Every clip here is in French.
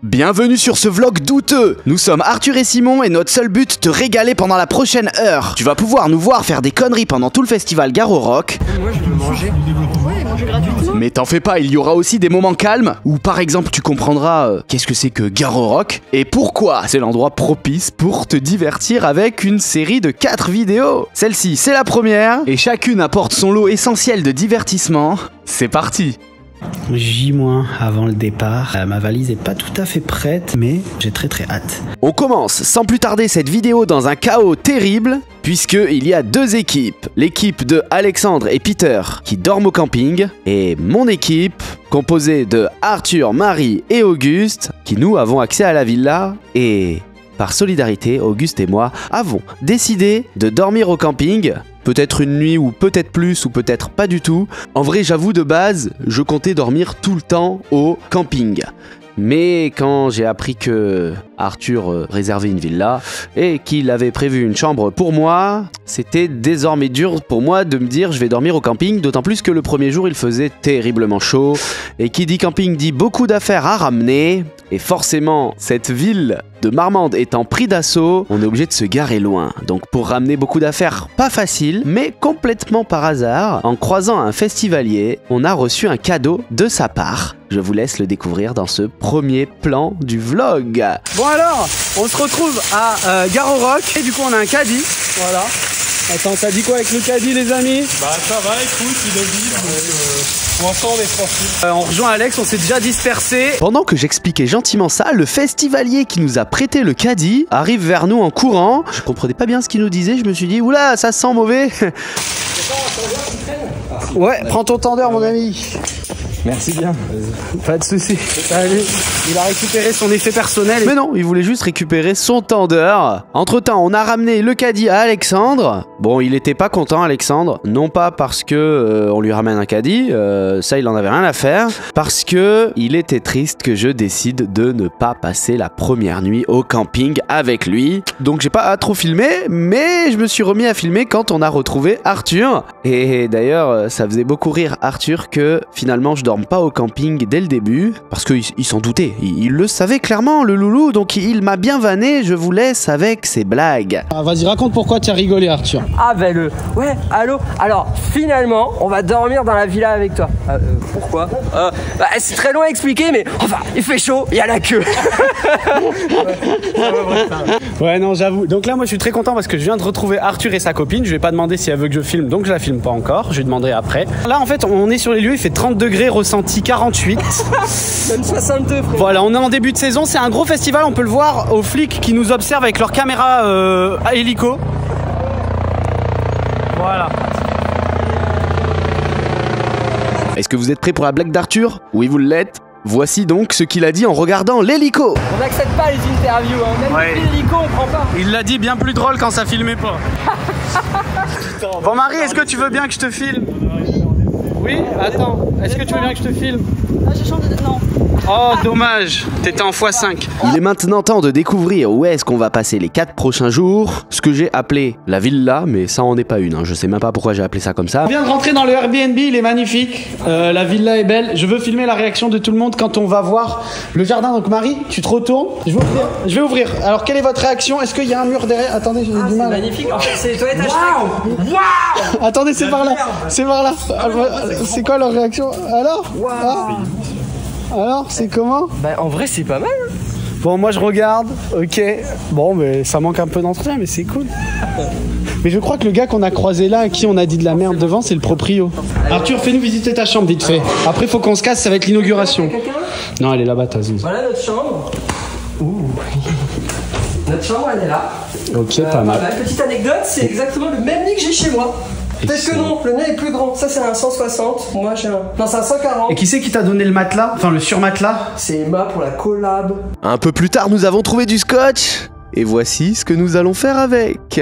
Bienvenue sur ce vlog douteux. Nous sommes Arthur et Simon et notre seul but, te régaler pendant la prochaine heure. Tu vas pouvoir nous voir faire des conneries pendant tout le festival Garo Rock. Moi je veux manger. Ouais, manger gratuitement. Mais t'en fais pas, il y aura aussi des moments calmes où par exemple tu comprendras qu'est-ce que c'est que Garo Rock et pourquoi c'est l'endroit propice pour te divertir avec une série de 4 vidéos. Celle-ci c'est la première et chacune apporte son lot essentiel de divertissement. C'est parti. J- avant le départ, ma valise est pas tout à fait prête, mais j'ai très hâte. On commence sans plus tarder cette vidéo dans un chaos terrible, puisqu'il y a deux équipes. L'équipe de Alexandre et Peter qui dorment au camping, et mon équipe, composée de Arthur, Marie et Auguste, qui nous avons accès à la villa, et par solidarité, Auguste et moi avons décidé de dormir au camping. Peut-être une nuit ou peut-être plus ou peut-être pas du tout. En vrai, j'avoue, de base, je comptais dormir tout le temps au camping. Mais quand j'ai appris que Arthur réservait une villa et qu'il avait prévu une chambre pour moi, c'était désormais dur pour moi de me dire je vais dormir au camping, d'autant plus que le premier jour il faisait terriblement chaud. Et qui dit camping dit beaucoup d'affaires à ramener. Et forcément, cette ville de Marmande étant pris d'assaut, on est obligé de se garer loin. Donc pour ramener beaucoup d'affaires, pas facile, mais complètement par hasard, en croisant un festivalier, on a reçu un cadeau de sa part. Je vous laisse le découvrir dans ce premier plan du vlog. Bon alors, on se retrouve à Garo Rock, et du coup on a un caddie, voilà. Attends, ça dit quoi avec le caddie les amis? Bah ça va, écoute, il est vide, donc pour l'instant on est tranquille. On rejoint Alex, on s'est déjà dispersé. Pendant que j'expliquais gentiment ça, le festivalier qui nous a prêté le caddie arrive vers nous en courant. Je comprenais pas bien ce qu'il nous disait, je me suis dit oula, ça sent mauvais. Ouais, prends ton tendeur mon ami. Merci bien. Pas de soucis. Allez, il a récupéré son effet personnel. Mais non, il voulait juste récupérer son tendeur. Entre temps, on a ramené le caddie à Alexandre. Bon, il était pas content, Alexandre. Non pas parce que on lui ramène un caddie, ça il en avait rien à faire. Parce que il était triste que je décide de ne pas passer la première nuit au camping avec lui. Donc j'ai pas trop filmé, mais je me suis remis à filmer quand on a retrouvé Arthur. Et d'ailleurs, ça faisait beaucoup rire Arthur que finalement je dorme pas au camping dès le début, parce qu'il s'en doutait, il le savait clairement le loulou, donc il m'a bien vanné, je vous laisse avec ses blagues. Ah, vas-y, raconte pourquoi tu as rigolé Arthur. Ah bah ouais, allô. Alors finalement, on va dormir dans la villa avec toi. Pourquoi? C'est très long à expliquer, mais enfin, il fait chaud, il y a la queue. Ouais, non, j'avoue. Donc là, moi, je suis très content parce que je viens de retrouver Arthur et sa copine. Je vais pas demander si elle veut que je filme, donc je la filme pas encore. Je lui demanderai après. Là, en fait, on est sur les lieux, il fait 30 degrés, ressenti 48. Même 62, frère. Voilà, on est en début de saison. C'est un gros festival, on peut le voir aux flics qui nous observent avec leur caméra hélico. Voilà. Est-ce que vous êtes prêts pour la blague d'Arthur? Oui, vous l'êtes. Voici donc ce qu'il a dit en regardant l'hélico. On n'accepte pas les interviews, hein. Même Ouais. l'hélico, on prend pas. Il l'a dit bien plus drôle quand ça filmait pas. Bon, Marie, est-ce que tu veux bien que je te filme? Oui, attends. Est-ce que tu veux bien que je te filme? Ah, j'ai changé de nom. Oh, dommage. T'étais en x5. Il est maintenant temps de découvrir où est-ce qu'on va passer les 4 prochains jours. Ce que j'ai appelé la villa, mais ça en est pas une, hein. Je sais même pas pourquoi j'ai appelé ça comme ça. On vient de rentrer dans le Airbnb, il est magnifique. La villa est belle. Je veux filmer la réaction de tout le monde quand on va voir le jardin. Donc Marie, tu te retournes. Je vais ouvrir. Alors quelle est votre réaction? Est-ce qu'il y a un mur derrière? Attendez, j'ai du mal. Magnifique, en fait, c'est les toilettes Hashtag. Attendez, c'est par là. C'est par là. C'est quoi leur réaction? Alors? Alors, c'est comment? Bah en vrai, c'est pas mal. Bon, moi je regarde. Ok. Bon, mais ça manque un peu d'entretien, mais c'est cool. Mais je crois que le gars qu'on a croisé là, à qui on a dit de la merde devant, c'est le proprio. Arthur, fais-nous visiter ta chambre vite fait. Après, faut qu'on se casse, ça va être l'inauguration. Non, elle est là-bas, t'as raison. Voilà notre chambre. Ouh. Notre chambre, elle est là. Ok, pas mal. Voilà, petite anecdote, c'est exactement le même lit que j'ai chez moi. Peut-être que non, le mien est plus grand. Ça, c'est un 160. Moi, j'ai un. Non, c'est un 140. Et qui c'est qui t'a donné le matelas? Enfin, le surmatelas? C'est Emma pour la collab. Un peu plus tard, nous avons trouvé du scotch. Et voici ce que nous allons faire avec.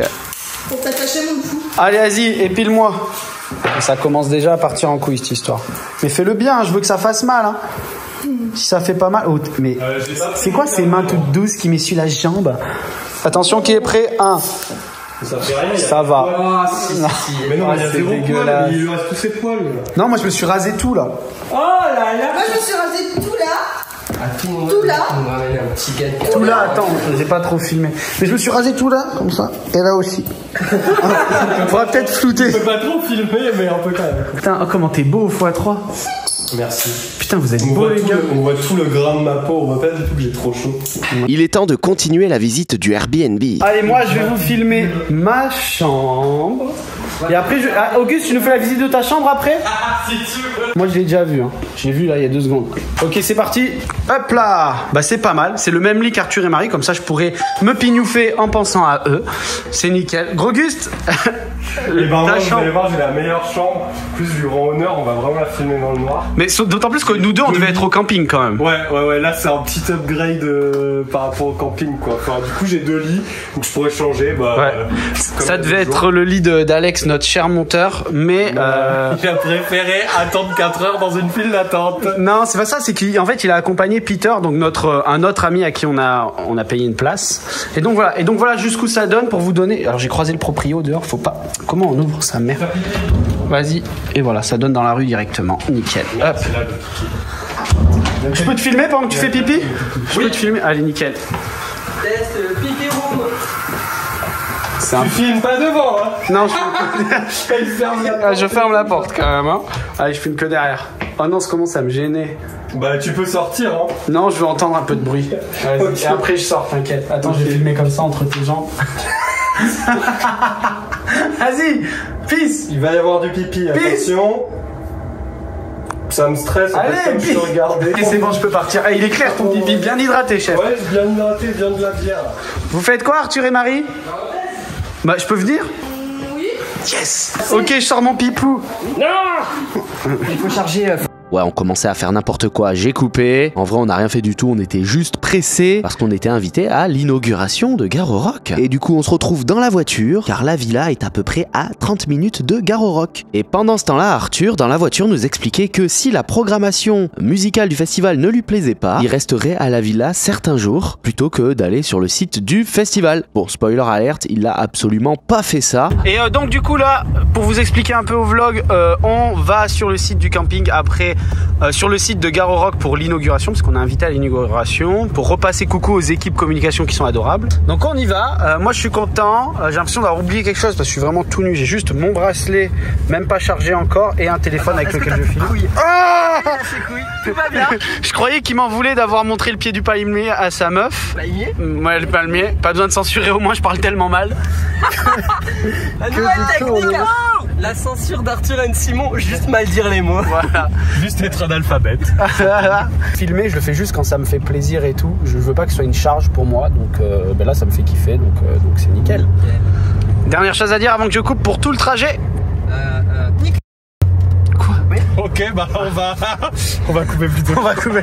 Pour t'attacher mon cou. Allez, vas-y, épile-moi. Ça commence déjà à partir en couille cette histoire. Mais fais-le bien, hein, je veux que ça fasse mal. Hein. Si ça fait pas mal. Oh, mais c'est quoi ces mains toutes douces qui m'essuient la jambe? Attention, qui est prêt? 1. Ça fait rien. Ça va. Ah, si. Mais non, il y a c'est zéro dégueulasse. poil, il lui reste tous ses poils. Non, moi je me suis rasé tout là. Oh là là. Moi, je me suis rasé tout là. tout le monde. Tout là. On va ramener un petit gars. Tout là, attends, j'ai pas trop filmé. Mais je me suis rasé tout là, comme ça, et là aussi. On pourra peut-être flouter. Je peux pas trop filmer, mais un peu quand même. Putain, oh, comment t'es beau au x3. Merci. Putain, vous êtes On beaux voit, les gars. on voit tout le grain de ma peau, on voit pas du tout que j'ai trop chaud. Il est temps de continuer la visite du Airbnb. Allez, moi je vais vous filmer ma chambre. Et après, Auguste, tu nous fais la visite de ta chambre après? Si tu veux. Moi je l'ai déjà vu, hein. Je l'ai vu là il y a 2 secondes. Ok, c'est parti. Hop là. Bah c'est pas mal. C'est le même lit qu'Arthur et Marie, comme ça je pourrais me pignouffer en pensant à eux. C'est nickel. Groguste. Et ben moi, vous allez voir, j'ai la meilleure chambre. En plus, je lui rends honneur, on va vraiment la filmer dans le noir. Mais d'autant plus que nous deux on devait être au camping quand même. Ouais, là c'est un petit upgrade par rapport au camping quoi. Enfin, du coup, j'ai 2 lits, donc je pourrais changer. Bah, Ouais. Ça devait être le lit d'Alex, notre cher monteur, mais Il a préféré attendre 4 heures dans une file d'attente. non, c'est pas ça, c'est qu'en fait il a accompagné Peter, donc un autre ami à qui on a payé une place. Et donc voilà jusqu'où ça donne pour vous donner. Alors j'ai croisé le proprio dehors, faut pas. Comment on ouvre sa mère? Vas-y. Et voilà, ça donne dans la rue directement. Nickel. Hop. Je peux te filmer pendant que tu fais pipi? Je peux te filmer? Allez, nickel. Test le pipi room. Tu filmes pas devant, hein. Non, Je ferme la porte quand même. Hein. Allez, je filme que derrière. Oh non, ça commence à me gêner. Bah, tu peux sortir, hein. Non, je veux entendre un peu de bruit. Vas-y. Ok. Et après, je sors, t'inquiète. Attends, je vais filmer comme ça entre tes jambes. Vas-y, pisse. Il va y avoir du pipi, attention. Ça me stresse, en fait, Allez, comme je suis regardé. Et c'est bon, je peux partir. Eh, il est clair ton pipi, bien hydraté, chef. Ouais, bien hydraté, bien de la bière. Vous faites quoi, Arthur et Marie? Bah, je peux venir? Oui. Yes. Ok, je sors mon pipou. Il faut charger. Ouais, on commençait à faire n'importe quoi, j'ai coupé. En vrai, on n'a rien fait du tout, on était juste pressés parce qu'on était invités à l'inauguration de Garo Rock. Et du coup, on se retrouve dans la voiture car la villa est à peu près à 30 minutes de Garo Rock. Et pendant ce temps-là, Arthur, dans la voiture, nous expliquait que si la programmation musicale du festival ne lui plaisait pas, il resterait à la villa certains jours plutôt que d'aller sur le site du festival. Bon, spoiler alerte, il a absolument pas fait ça. Et donc du coup là, pour vous expliquer un peu au vlog, on va sur le site du camping après, sur le site de Garo Rock pour l'inauguration, parce qu'on a invité à l'inauguration, pour repasser coucou aux équipes communication qui sont adorables. Donc on y va, moi je suis content, j'ai l'impression d'avoir oublié quelque chose parce que je suis vraiment tout nu, j'ai juste mon bracelet, même pas chargé encore, et un téléphone avec lequel je filme. Ah, Tout va bien. je croyais qu'il m'en voulait d'avoir montré le pied du palmier à sa meuf. Palmier. Ouais, le palmier, pas besoin de censurer, au moins je parle tellement mal. La nouvelle technique. La censure d'Arthur et Simon, juste mal dire les mots. Voilà. Juste être analphabète. Filmer, je le fais juste quand ça me fait plaisir et tout. Je veux pas que ce soit une charge pour moi, donc ben là ça me fait kiffer, donc c'est nickel. Dernière chose à dire avant que je coupe pour tout le trajet. Ok, bah on va couper plus tôt. On va couper.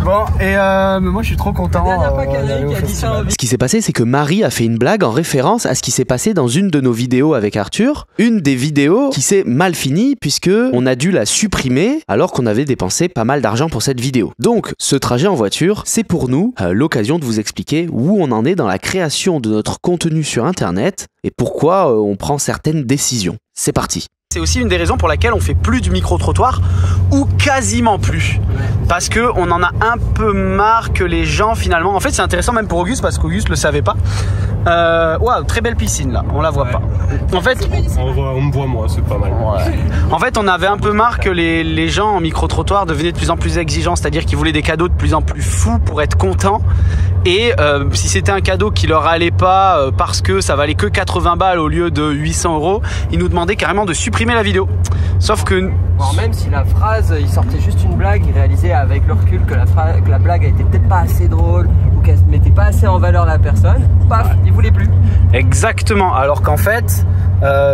Bon, et mais moi je suis trop content. La dernière fois qu'Anaïk a dit ça en Ce qui s'est passé, c'est que Marie a fait une blague en référence à ce qui s'est passé dans une de nos vidéos avec Arthur. Une des vidéos qui s'est mal finie puisque on a dû la supprimer alors qu'on avait dépensé pas mal d'argent pour cette vidéo. Donc, ce trajet en voiture, c'est pour nous l'occasion de vous expliquer où on en est dans la création de notre contenu sur Internet et pourquoi on prend certaines décisions. C'est parti. C'est aussi une des raisons pour laquelle on fait plus de micro-trottoirs ou quasiment plus. Parce que on en a un peu marre que les gens finalement... En fait c'est intéressant même pour Auguste parce qu'Auguste le savait pas. Waouh, très belle piscine là, on la voit pas. En fait... On me voit moi, c'est pas mal. Ouais. En fait on avait un peu marre que les gens en micro-trottoir devenaient de plus en plus exigeants, c'est-à-dire qu'ils voulaient des cadeaux de plus en plus fous pour être contents. Et si c'était un cadeau qui leur allait pas parce que ça valait que 80 balles au lieu de 800 €, ils nous demandaient carrément de supprimer la vidéo. Sauf que... Alors même si la phrase, il sortait juste une blague, il réalisait avec le recul que la blague était peut-être pas assez drôle ou qu'elle ne mettait pas assez en valeur la personne, paf, il voulait plus. Exactement, alors qu'en fait,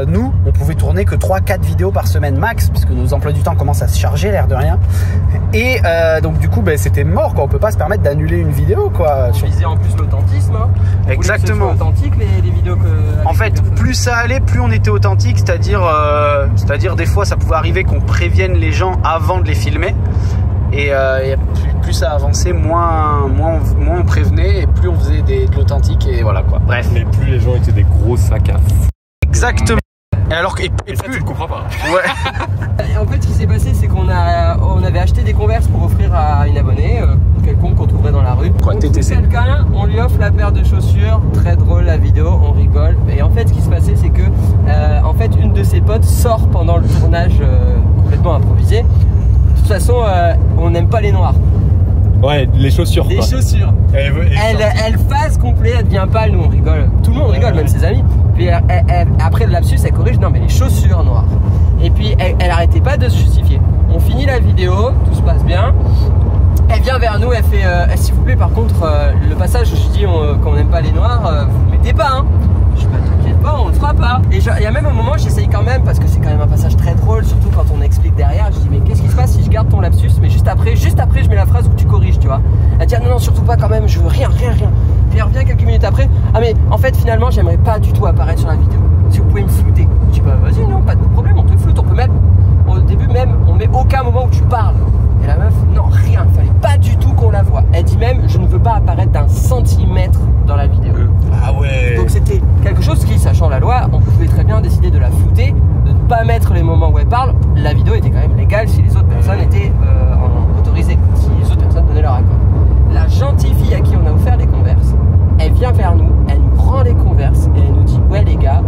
nous, on pouvait tourner que 3-4 vidéos par semaine max, puisque nos emplois du temps commencent à se charger, l'air de rien. Et donc du coup, ben, c'était mort, quoi. On peut pas se permettre d'annuler une vidéo, quoi. Je visais en plus l'authentisme. Hein. Exactement. Authentique les vidéos que... En fait, plus ça allait, plus on était authentique, c'est-à-dire des fois ça pouvait arriver qu'on prévienne les gens avant de les filmer. Et plus ça avançait, moins on prévenait et plus on faisait de l'authentique et voilà quoi. Bref. Mais plus les gens étaient des gros sacs à... Exactement. Et alors que. Et ça, tu le comprends pas. Ouais. En fait, ce qui s'est passé, c'est qu'on avait acheté des Converse pour offrir à une abonnée, quelconque qu'on trouverait dans la rue. Quoi, on TTC? Quelqu'un, on lui offre la paire de chaussures, très drôle la vidéo, on rigole. Et en fait, ce qui se passait, c'est que, en fait, une de ses potes sort pendant le tournage complètement improvisé. De toute façon, on n'aime pas les noirs. Ouais, les chaussures. Les quoi. chaussures. Elle phase complet, elle devient pâle, nous on rigole. Tout le monde rigole, même ses amis. Puis après le lapsus, elle corrige, non mais les chaussures noires. Et puis elle arrêtait pas de se justifier. On finit la vidéo, tout se passe bien. Elle vient vers nous, elle fait s'il vous plaît, par contre, le passage où je dis qu'on n'aime pas les noirs, vous le mettez pas, hein. Je dis, bah t'inquiète pas, on le fera pas. Et il y a même un moment, j'essaye quand même, parce que c'est quand même un passage très drôle, surtout quand on explique derrière. Je dis, mais qu'est-ce qui se passe si je garde ton lapsus, mais juste après, je mets la phrase où tu corriges, tu vois. Elle dit, ah non, surtout pas quand même, je veux rien. Puis elle revient quelques minutes après, ah mais en fait, finalement, j'aimerais pas du tout apparaître sur la vidéo. Si vous pouvez me flouter. Je dis, bah vas-y, non, pas de problème, on te floute, on peut même, au début même, on met aucun moment où tu parles. Et la meuf, non, rien, il fallait pas du tout qu'on la voie. Elle dit même, je ne veux pas apparaître d'un centimètre dans la vidéo. Ah ouais. Donc c'était quelque chose qui, sachant la loi, on pouvait très bien décider de la flouter, de ne pas mettre les moments où elle parle. La vidéo était quand même légale si les autres personnes étaient autorisées, si les autres personnes donnaient leur accord. La gentille fille à qui on a offert les Converse, elle vient vers nous, elle nous rend les Converse et elle nous dit, ouais les gars,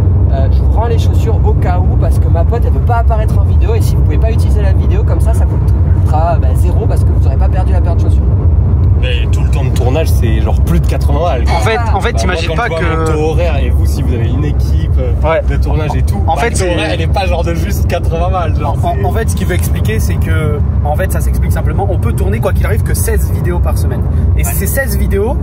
je vous rends les chaussures au cas où parce que ma pote elle veut pas apparaître en vidéo et si vous pouvez pas utiliser la vidéo comme ça coûtera zéro parce que vous aurez pas perdu la paire de chaussures. Mais tout le temps de tournage, c'est genre plus de 80 balles. En fait, t'imagines pas que. Mon taux horaire, et vous, si vous avez une équipe de tournage et tout, en fait, elle est pas genre de juste 80 balles. Genre, en fait, ce qu'il veut expliquer, c'est que, en fait, ça s'explique simplement. On peut tourner quoi qu'il arrive que 16 vidéos par semaine. Et ces 16 vidéos,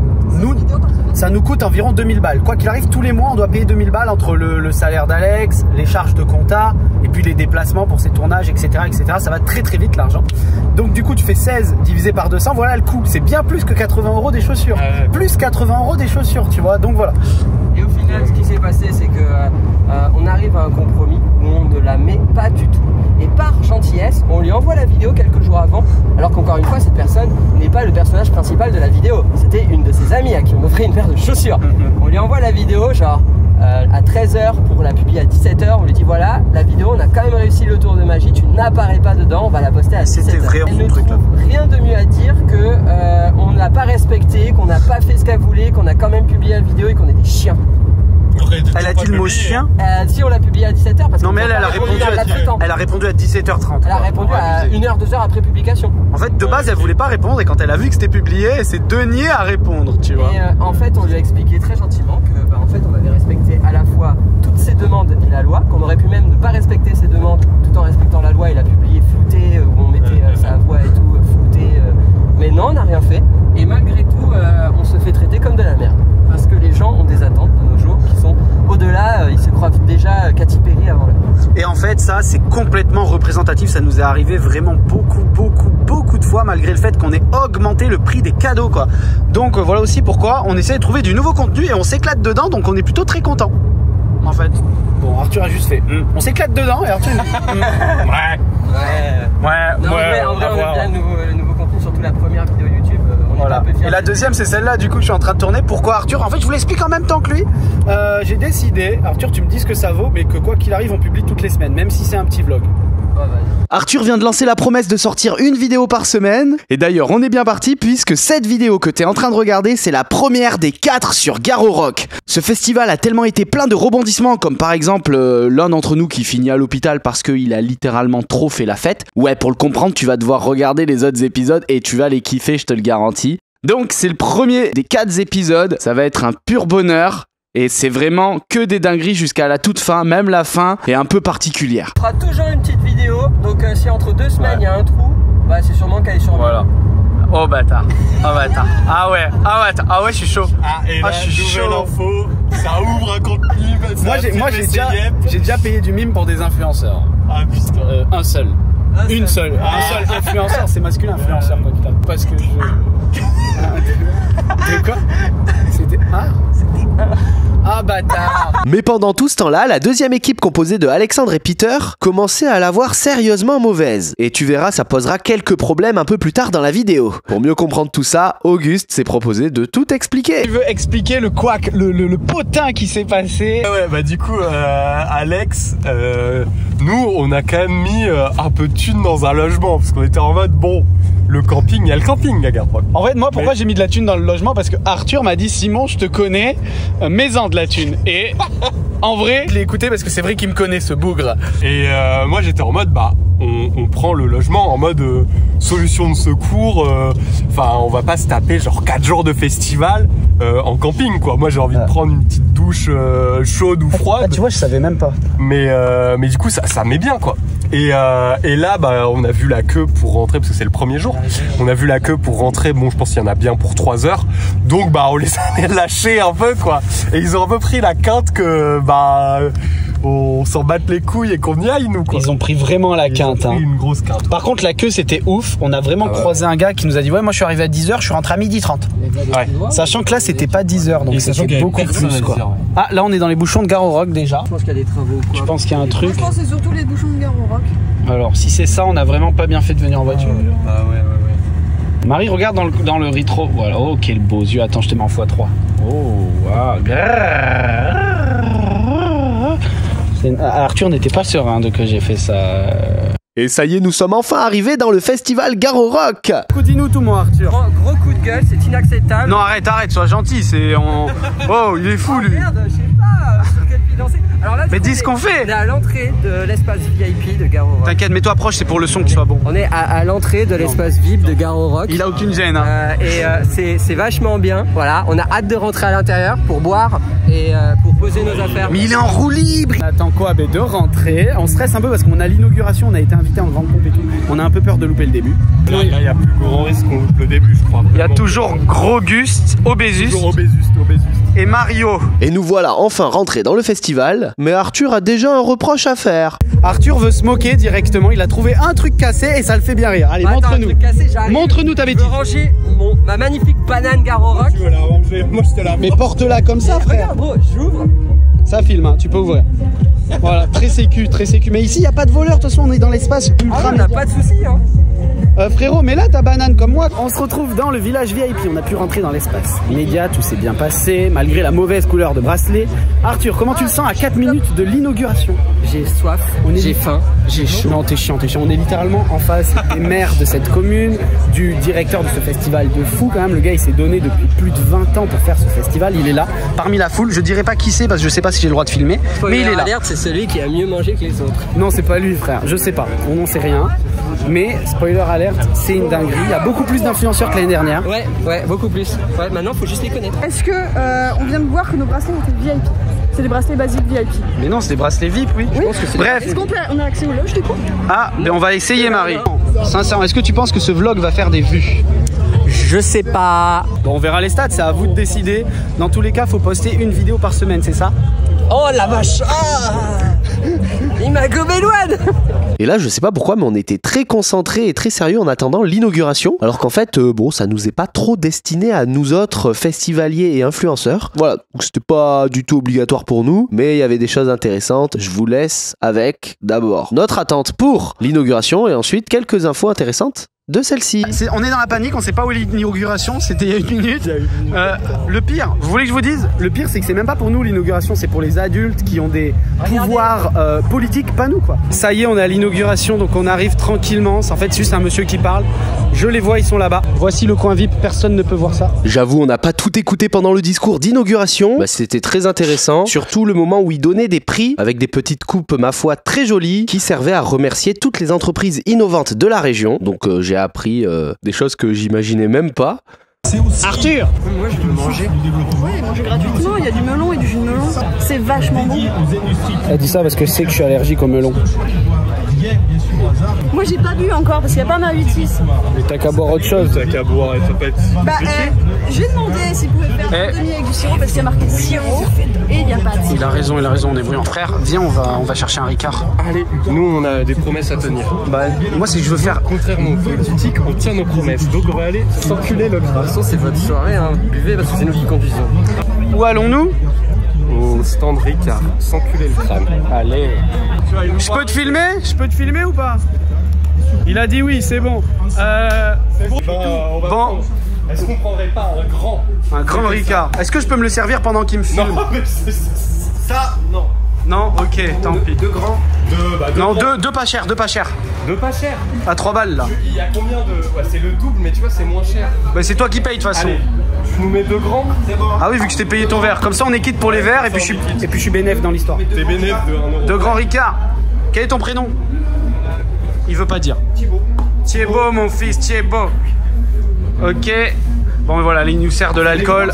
ça nous coûte environ 2000 balles. Quoi qu'il arrive, tous les mois, on doit payer 2000 balles entre le salaire d'Alex, les charges de compta, et puis les déplacements pour ces tournages, etc., etc. Ça va très très vite l'argent. Donc du coup, tu fais 16 divisé par 200, voilà le coût. C'est bien plus que 80 € des chaussures. Plus 80 € des chaussures, tu vois. Donc voilà. Et au final, ce qui s'est passé, c'est que on arrive à un compromis où on ne la met pas du tout. Et par gentillesse, on lui envoie la vidéo quelques jours avant, alors qu'encore une fois, cette personne n'est pas le personnage principal de la vidéo. C'était une de ses amies à qui on offrait une paire de chaussures. On lui envoie la vidéo, genre à 13h pour la publier à 17h. On lui dit voilà, la vidéo, on a quand même réussi le tour de magie, tu n'apparais pas dedans, on va la poster à 17h. C'était vrai, elle ne trouve rien de mieux à dire que on n'a pas respecté, qu'on n'a pas fait ce qu'elle voulait, qu'on a quand même publié la vidéo et qu'on est des chiens. Elle a dit le mot chien. Si on l'a publié à 17h parce non mais elle a répondu à 17h30. Elle a répondu à 1h, 2h après publication. En fait de base elle voulait pas répondre et quand elle a vu que c'était publié elle s'est deniée à répondre, tu vois. Et en fait on lui a expliqué très gentiment que en fait on avait respecté à la fois toutes ses demandes et la loi, qu'on aurait pu même ne pas respecter ses demandes tout en respectant la loi et la publier floutée où on mettait sa voix et tout floutée. Mais non, on n'a rien fait et malgré tout on se fait traiter comme de la merde. Parce que les gens ont des attentes de nos jours qui sont au-delà, ils se croient déjà Katy Perry avant l'heure. Et en fait ça c'est complètement représentatif, ça nous est arrivé vraiment beaucoup de fois malgré le fait qu'on ait augmenté le prix des cadeaux quoi. Donc voilà aussi pourquoi on essaie de trouver du nouveau contenu et on s'éclate dedans, donc on est plutôt très content. En fait, bon Arthur a juste fait on s'éclate dedans et Arthur ouais. Non, en vrai, on aime bien le nouveau contenu, surtout la première vidéo YouTube. Voilà. Et la deuxième c'est celle-là, du coup je suis en train de tourner. Pourquoi Arthur? En fait je vous l'explique en même temps que lui. J'ai décidé, Arthur tu me dis ce que ça vaut, mais que quoi qu'il arrive on publie toutes les semaines, même si c'est un petit vlog. Arthur vient de lancer la promesse de sortir une vidéo par semaine. Et d'ailleurs, on est bien parti puisque cette vidéo que t'es en train de regarder, c'est la première des 4 sur Garo Rock. Ce festival a tellement été plein de rebondissements, comme par exemple l'un d'entre nous qui finit à l'hôpital parce qu'il a littéralement trop fait la fête. Ouais, pour le comprendre, tu vas devoir regarder les autres épisodes et tu vas les kiffer, je te le garantis. Donc, c'est le premier des 4 épisodes. Ça va être un pur bonheur. Et c'est vraiment que des dingueries jusqu'à la toute fin, même la fin est un peu particulière. On fera toujours une petite vidéo, donc si entre 2 semaines il y a un trou, bah c'est sûrement qu'elle est sur moi. Voilà. Oh bâtard, ah ouais, je suis chaud. Et là, je suis chaud. Info, ça ouvre un compte mime. Moi j'ai déjà payé du mime pour des influenceurs. Ah putain. Un seul. Un seul influenceur, c'est masculin influenceur quoi qu'il a. Parce que je... De quoi? C'était... Ah bâtard. Mais pendant tout ce temps-là, la deuxième équipe composée de Alexandre et Peter commençait à la voir sérieusement mauvaise. Et tu verras, ça posera quelques problèmes un peu plus tard dans la vidéo. Pour mieux comprendre tout ça, Auguste s'est proposé de tout expliquer. Tu veux expliquer le couac, le potin qui s'est passé? Ouais, bah du coup, Alex, nous, on a quand même mis un peu de thunes dans un logement, parce qu'on était en mode, bon, le camping, il y a le camping à Garrock. En fait, moi, pourquoi j'ai mis de la thune dans le logement? Parce que Arthur m'a dit, Simon, je te connais, mets-en de la thune. Et en vrai, je l'ai écouté parce que c'est vrai qu'il me connaît, ce bougre. Et moi, j'étais en mode, bah, on prend le logement en mode solution de secours. Enfin, on va pas se taper genre 4 jours de festival en camping, quoi. Moi, j'ai envie de prendre une petite douche chaude ou froide. Ah, tu vois, je savais même pas. Mais du coup, ça met bien, quoi. Et là, bah, on a vu la queue pour rentrer, parce que c'est le premier jour. On a vu la queue pour rentrer. Bon, je pense qu'il y en a bien pour 3 heures. Donc, bah, on les a lâchés un peu, quoi. Et ils ont un peu pris la quinte que, bah, on s'en batte les couilles et qu'on y aille, nous, quoi. Ils ont pris vraiment la quinte. Ils ont pris une grosse quinte. Par contre, la queue, c'était ouf. On a vraiment croisé un gars qui nous a dit, ouais, moi, je suis arrivé à 10h, je suis rentré à 12h30. Ouais. Sachant que là, c'était pas 10h, donc c'était beaucoup plus, quoi. Ah, là, on est dans les bouchons de Gare au Roc, déjà. Je pense qu'il y a des travaux. Je pense qu'il y a un truc. Je pense que c'est surtout les bouchons de Gare au Roc. Alors, si c'est ça, on a vraiment pas bien fait de venir en voiture. Bah ouais. Marie, regarde dans le rétro. Voilà, oh, quel beau yeux. Attends, je te mets en x3. Oh, waouh. Arthur n'était pas serein de que j'ai fait ça. Et ça y est, nous sommes enfin arrivés dans le festival Gare au Roc. Dis-nous tout, mon Arthur. Gros coup de gueule, c'est inacceptable. Non, arrête, sois gentil. Oh, il est fou, lui. Merde, je sais pas sur quel pied danser. Alors là, Mais dis ce qu'on fait. On est à l'entrée de l'espace VIP de Gare au Roc. T'inquiète, mets-toi proche, c'est pour le son que tu sois bon. On est à l'entrée de l'espace VIP de Gare au Roc. Il a aucune gêne, hein. C'est vachement bien. Voilà, on a hâte de rentrer à l'intérieur pour boire et pour poser nos affaires. Mais il est en roue libre. On attend quoi? De rentrer. On stresse un peu parce qu'on a l'inauguration, on a été invité en grande pompe et tout. On a un peu peur de louper le début. Là, il y a plus grand risque qu'on loupe le début, je crois. Il y a toujours Grosguste, Obésus et Mario. Et nous voilà enfin rentrés dans le festival, mais Arthur a déjà un reproche à faire. Arthur veut se moquer directement, il a trouvé un truc cassé et ça le fait bien rire. Allez, montre-nous. Montre-nous ta bêtise. Je veux ranger ma magnifique banane Gare au Roc. Tu veux la ranger? Moi, je te la Mais porte-la comme ça, frère. Regarde, bro, j'ouvre. Ça filme, hein, tu peux ouvrir. Voilà, très sécu, très sécu. Mais ici, il n'y a pas de voleur, de toute façon, on est dans l'espace ultra. On n'a pas de soucis, hein. Frérot, mais là ta banane comme moi. On se retrouve dans le village VIP, on a pu rentrer dans l'espace média, tout s'est bien passé, malgré la mauvaise couleur de bracelet. Arthur, comment tu le sens à 4 minutes de l'inauguration? J'ai soif, j'ai faim, j'ai chaud. Non, t'es chiant. On est littéralement en face des maires de cette commune, du directeur de ce festival de fou quand même. Le gars, il s'est donné depuis plus de 20 ans pour faire ce festival. Il est là, parmi la foule. Je dirais pas qui c'est parce que je sais pas si j'ai le droit de filmer, mais il est là. Alerte, c'est celui qui a mieux mangé que les autres. Non, c'est pas lui, frère. Je sais pas. On n'en sait rien. Mais spoiler alerte, c'est une dinguerie. Il y a beaucoup plus d'influenceurs que l'année dernière. Ouais, beaucoup plus. Ouais, maintenant, faut juste les connaître. Est-ce que on vient de voir que nos bracelets étaient VIP? C'est des bracelets basiques VIP. Mais non, c'est des bracelets VIP, oui. Je pense que c'est. Bref. Est-ce qu'on a accès au loge du coup? Ah, mais on va essayer, Marie. Sincèrement, est-ce que tu penses que ce vlog va faire des vues? Je sais pas. Bon, on verra les stats, c'est à vous de décider. Dans tous les cas, faut poster une vidéo par semaine, c'est ça? Oh la vache. Il m'a gobé douane. Et là, je sais pas pourquoi, mais on était très concentrés et très sérieux en attendant l'inauguration. Alors qu'en fait, bon, ça nous est pas trop destiné à nous autres festivaliers et influenceurs. Voilà, donc c'était pas du tout obligatoire pour nous, mais il y avait des choses intéressantes. Je vous laisse avec d'abord notre attente pour l'inauguration et ensuite quelques infos intéressantes de celle-ci. On est dans la panique, on sait pas où est l'inauguration, c'était il y a 1 minute. Le pire, vous voulez que je vous dise? Le pire, c'est que c'est même pas pour nous l'inauguration, c'est pour les adultes qui ont des pouvoirs politiques, pas nous quoi. Ça y est, on est à l'inauguration, donc on arrive tranquillement. C'est en fait juste un monsieur qui parle. Je les vois, ils sont là-bas. Voici le coin VIP, personne ne peut voir ça. J'avoue, on n'a pas tout écouté pendant le discours d'inauguration. Bah, c'était très intéressant, surtout le moment où il donnait des prix avec des petites coupes, ma foi, très jolies, qui servaient à remercier toutes les entreprises innovantes de la région. Donc j'ai appris des choses que j'imaginais même pas. Arthur! Moi, je veux manger. Oui, manger gratuitement, il y a du melon et du jus de melon. C'est vachement bon. Elle dit ça parce que je sais que je suis allergique au melon. Moi, j'ai pas bu encore parce qu'il n'y a pas ma 8-6. Mais t'as qu'à boire autre chose. T'as qu'à boire et ça peut être. Bah, je vais demander s'il pouvait faire un demi avec du sirop parce qu'il y a marqué sirop et il n'y a pas de sirop. Il a raison, on est bruyant. Frère, viens, on va chercher un Ricard. Allez, nous on a des promesses à tenir. Bah, moi, c'est que je veux faire. Contrairement aux politiques, on tient nos promesses. Donc on va aller s'enculer l'autre. De toute façon, c'est votre soirée, hein. Buvez parce que c'est nous qui conduisons. Où allons-nous? au stand Ricard, s'enculer le crâne. Allez. Je peux te filmer? Je peux te filmer ou pas? Il a dit oui, c'est bon. Bon. Est-ce qu'on prendrait pas Un grand Ricard. Est-ce que je peux me le servir pendant qu'il me filme? Non, mais ça, non. Non, ok, tant pis. Deux grands. Non, deux pas chers, deux pas chers. Deux pas chers. À 3 balles là. Il y a combien de... Ouais, c'est le double, mais tu vois, c'est moins cher. Bah, c'est toi qui payes de toute façon. Allez, tu nous mets deux grands, c'est bon. Ah oui, vu que je t'ai payé ton verre. Comme ça, on est quitte pour les verres et puis je suis bénéf dans l'histoire. T'es bénéf de 1 €. De grand Ricard. Quel est ton prénom? Il veut pas dire. Thibaut. Thibaut, mon fils, Thibaut. Ok. Bon, voilà, il nous sert de l'alcool.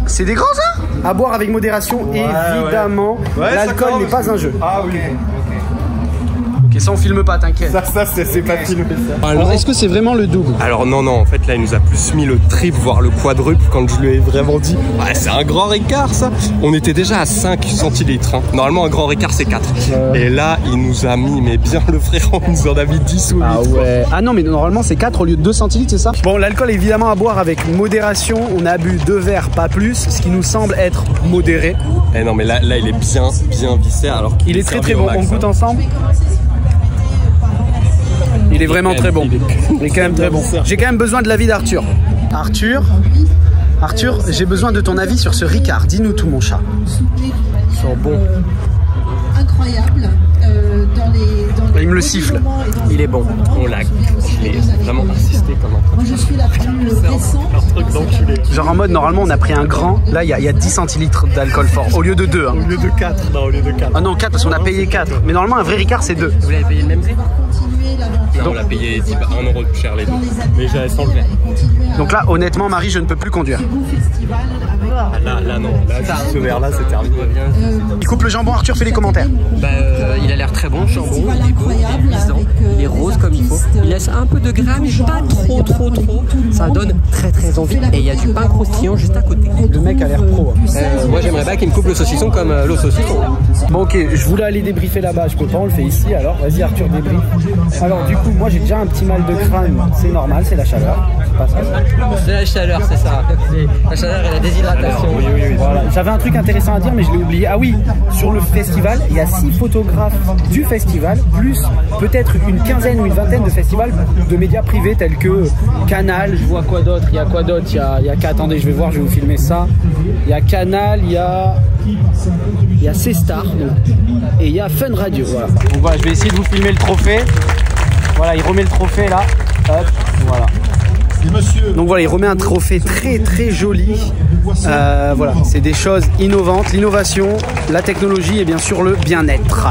C'est des grands, ça? À boire avec modération, évidemment. Ouais, l'alcool n'est pas un jeu. Ah oui. Ok, ça on filme pas, t'inquiète. Ça c'est pas filmé ça. Alors, est-ce que c'est vraiment le double? Alors non, en fait là il nous a plus mis le triple, voire le quadruple quand je lui ai vraiment dit ouais, c'est un grand Ricard ça. On était déjà à 5 centilitres. Hein. Normalement un grand Ricard c'est 4. Et là il nous a mis, mais bien le frérot, il nous en a mis 10 ou 8. Ah ouais. Ah non mais normalement c'est 4 au lieu de 2 centilitres, c'est ça? Bon, l'alcool est évidemment à boire avec modération. On a bu 2 verres, pas plus, ce qui nous semble être modéré. Eh non mais là il est bien viscère alors qu'il est très bon. On goûte ensemble? Il est vraiment très bon. Il est quand même très bon. J'ai quand même besoin de l'avis d'Arthur. Arthur, j'ai besoin de ton avis sur ce Ricard. Dis-nous tout, mon chat. Ils sont bons. Incroyable. Il me le siffle. Il est bon. On l'a vraiment insisté comme un Moi, je suis la plus récente. Genre en mode, normalement, on a pris un grand. Là, il y a 10 centilitres d'alcool fort. Au lieu de 2. Hein. Au lieu de 4. Non, au lieu de 4. Ah non, 4 parce qu'on a payé 4. Mais normalement, un vrai Ricard, c'est 2. Vous l'avez payé le même prix? Non, on l'a payé 1 € de plus cher les deux. Mais j'avais sans le verre. Donc là, honnêtement, Marie, je ne peux plus conduire. Là non. Là, ce verre-là, c'est terminé. Il coupe le jambon. Arthur, fais les commentaires. Bah, il a l'air très bon, jambon, il est beau, il est grisant, il est rose comme il faut. Il laisse un peu de gras, mais pas trop. Ça donne très envie. Et il y a du pain croustillant juste à côté. Le mec a l'air pro. Moi, j'aimerais pas qu'il me coupe le saucisson comme l'eau saucisson. Bon, ok, je voulais aller débriefer là-bas. Je peux pas, on le fait ici. Alors, vas-y, Arthur, débrief. Alors, du coup, moi, j'ai déjà un petit mal de crâne. C'est normal, c'est la chaleur. C'est pas ça. C'est la chaleur, c'est ça. La chaleur et la déshydratation. Oui. Voilà. J'avais un truc intéressant à dire, mais je l'ai oublié. Ah oui, sur le festival, il y a 6 photographes du festival, plus peut-être une quinzaine ou une vingtaine de festivals de médias privés tels que Canal. Je vois quoi d'autre? Il y a quoi d'autre? Il y a attendez, je vais voir, je vais vous filmer ça. Il y a Canal, il y a C-Star et il y a Fun Radio. Voilà. Donc voilà, je vais essayer de vous filmer le trophée. Voilà, il remet le trophée là. Hop, voilà. Donc voilà, il remet un trophée très joli. Voilà, c'est des choses innovantes, l'innovation, la technologie et bien sûr le bien-être.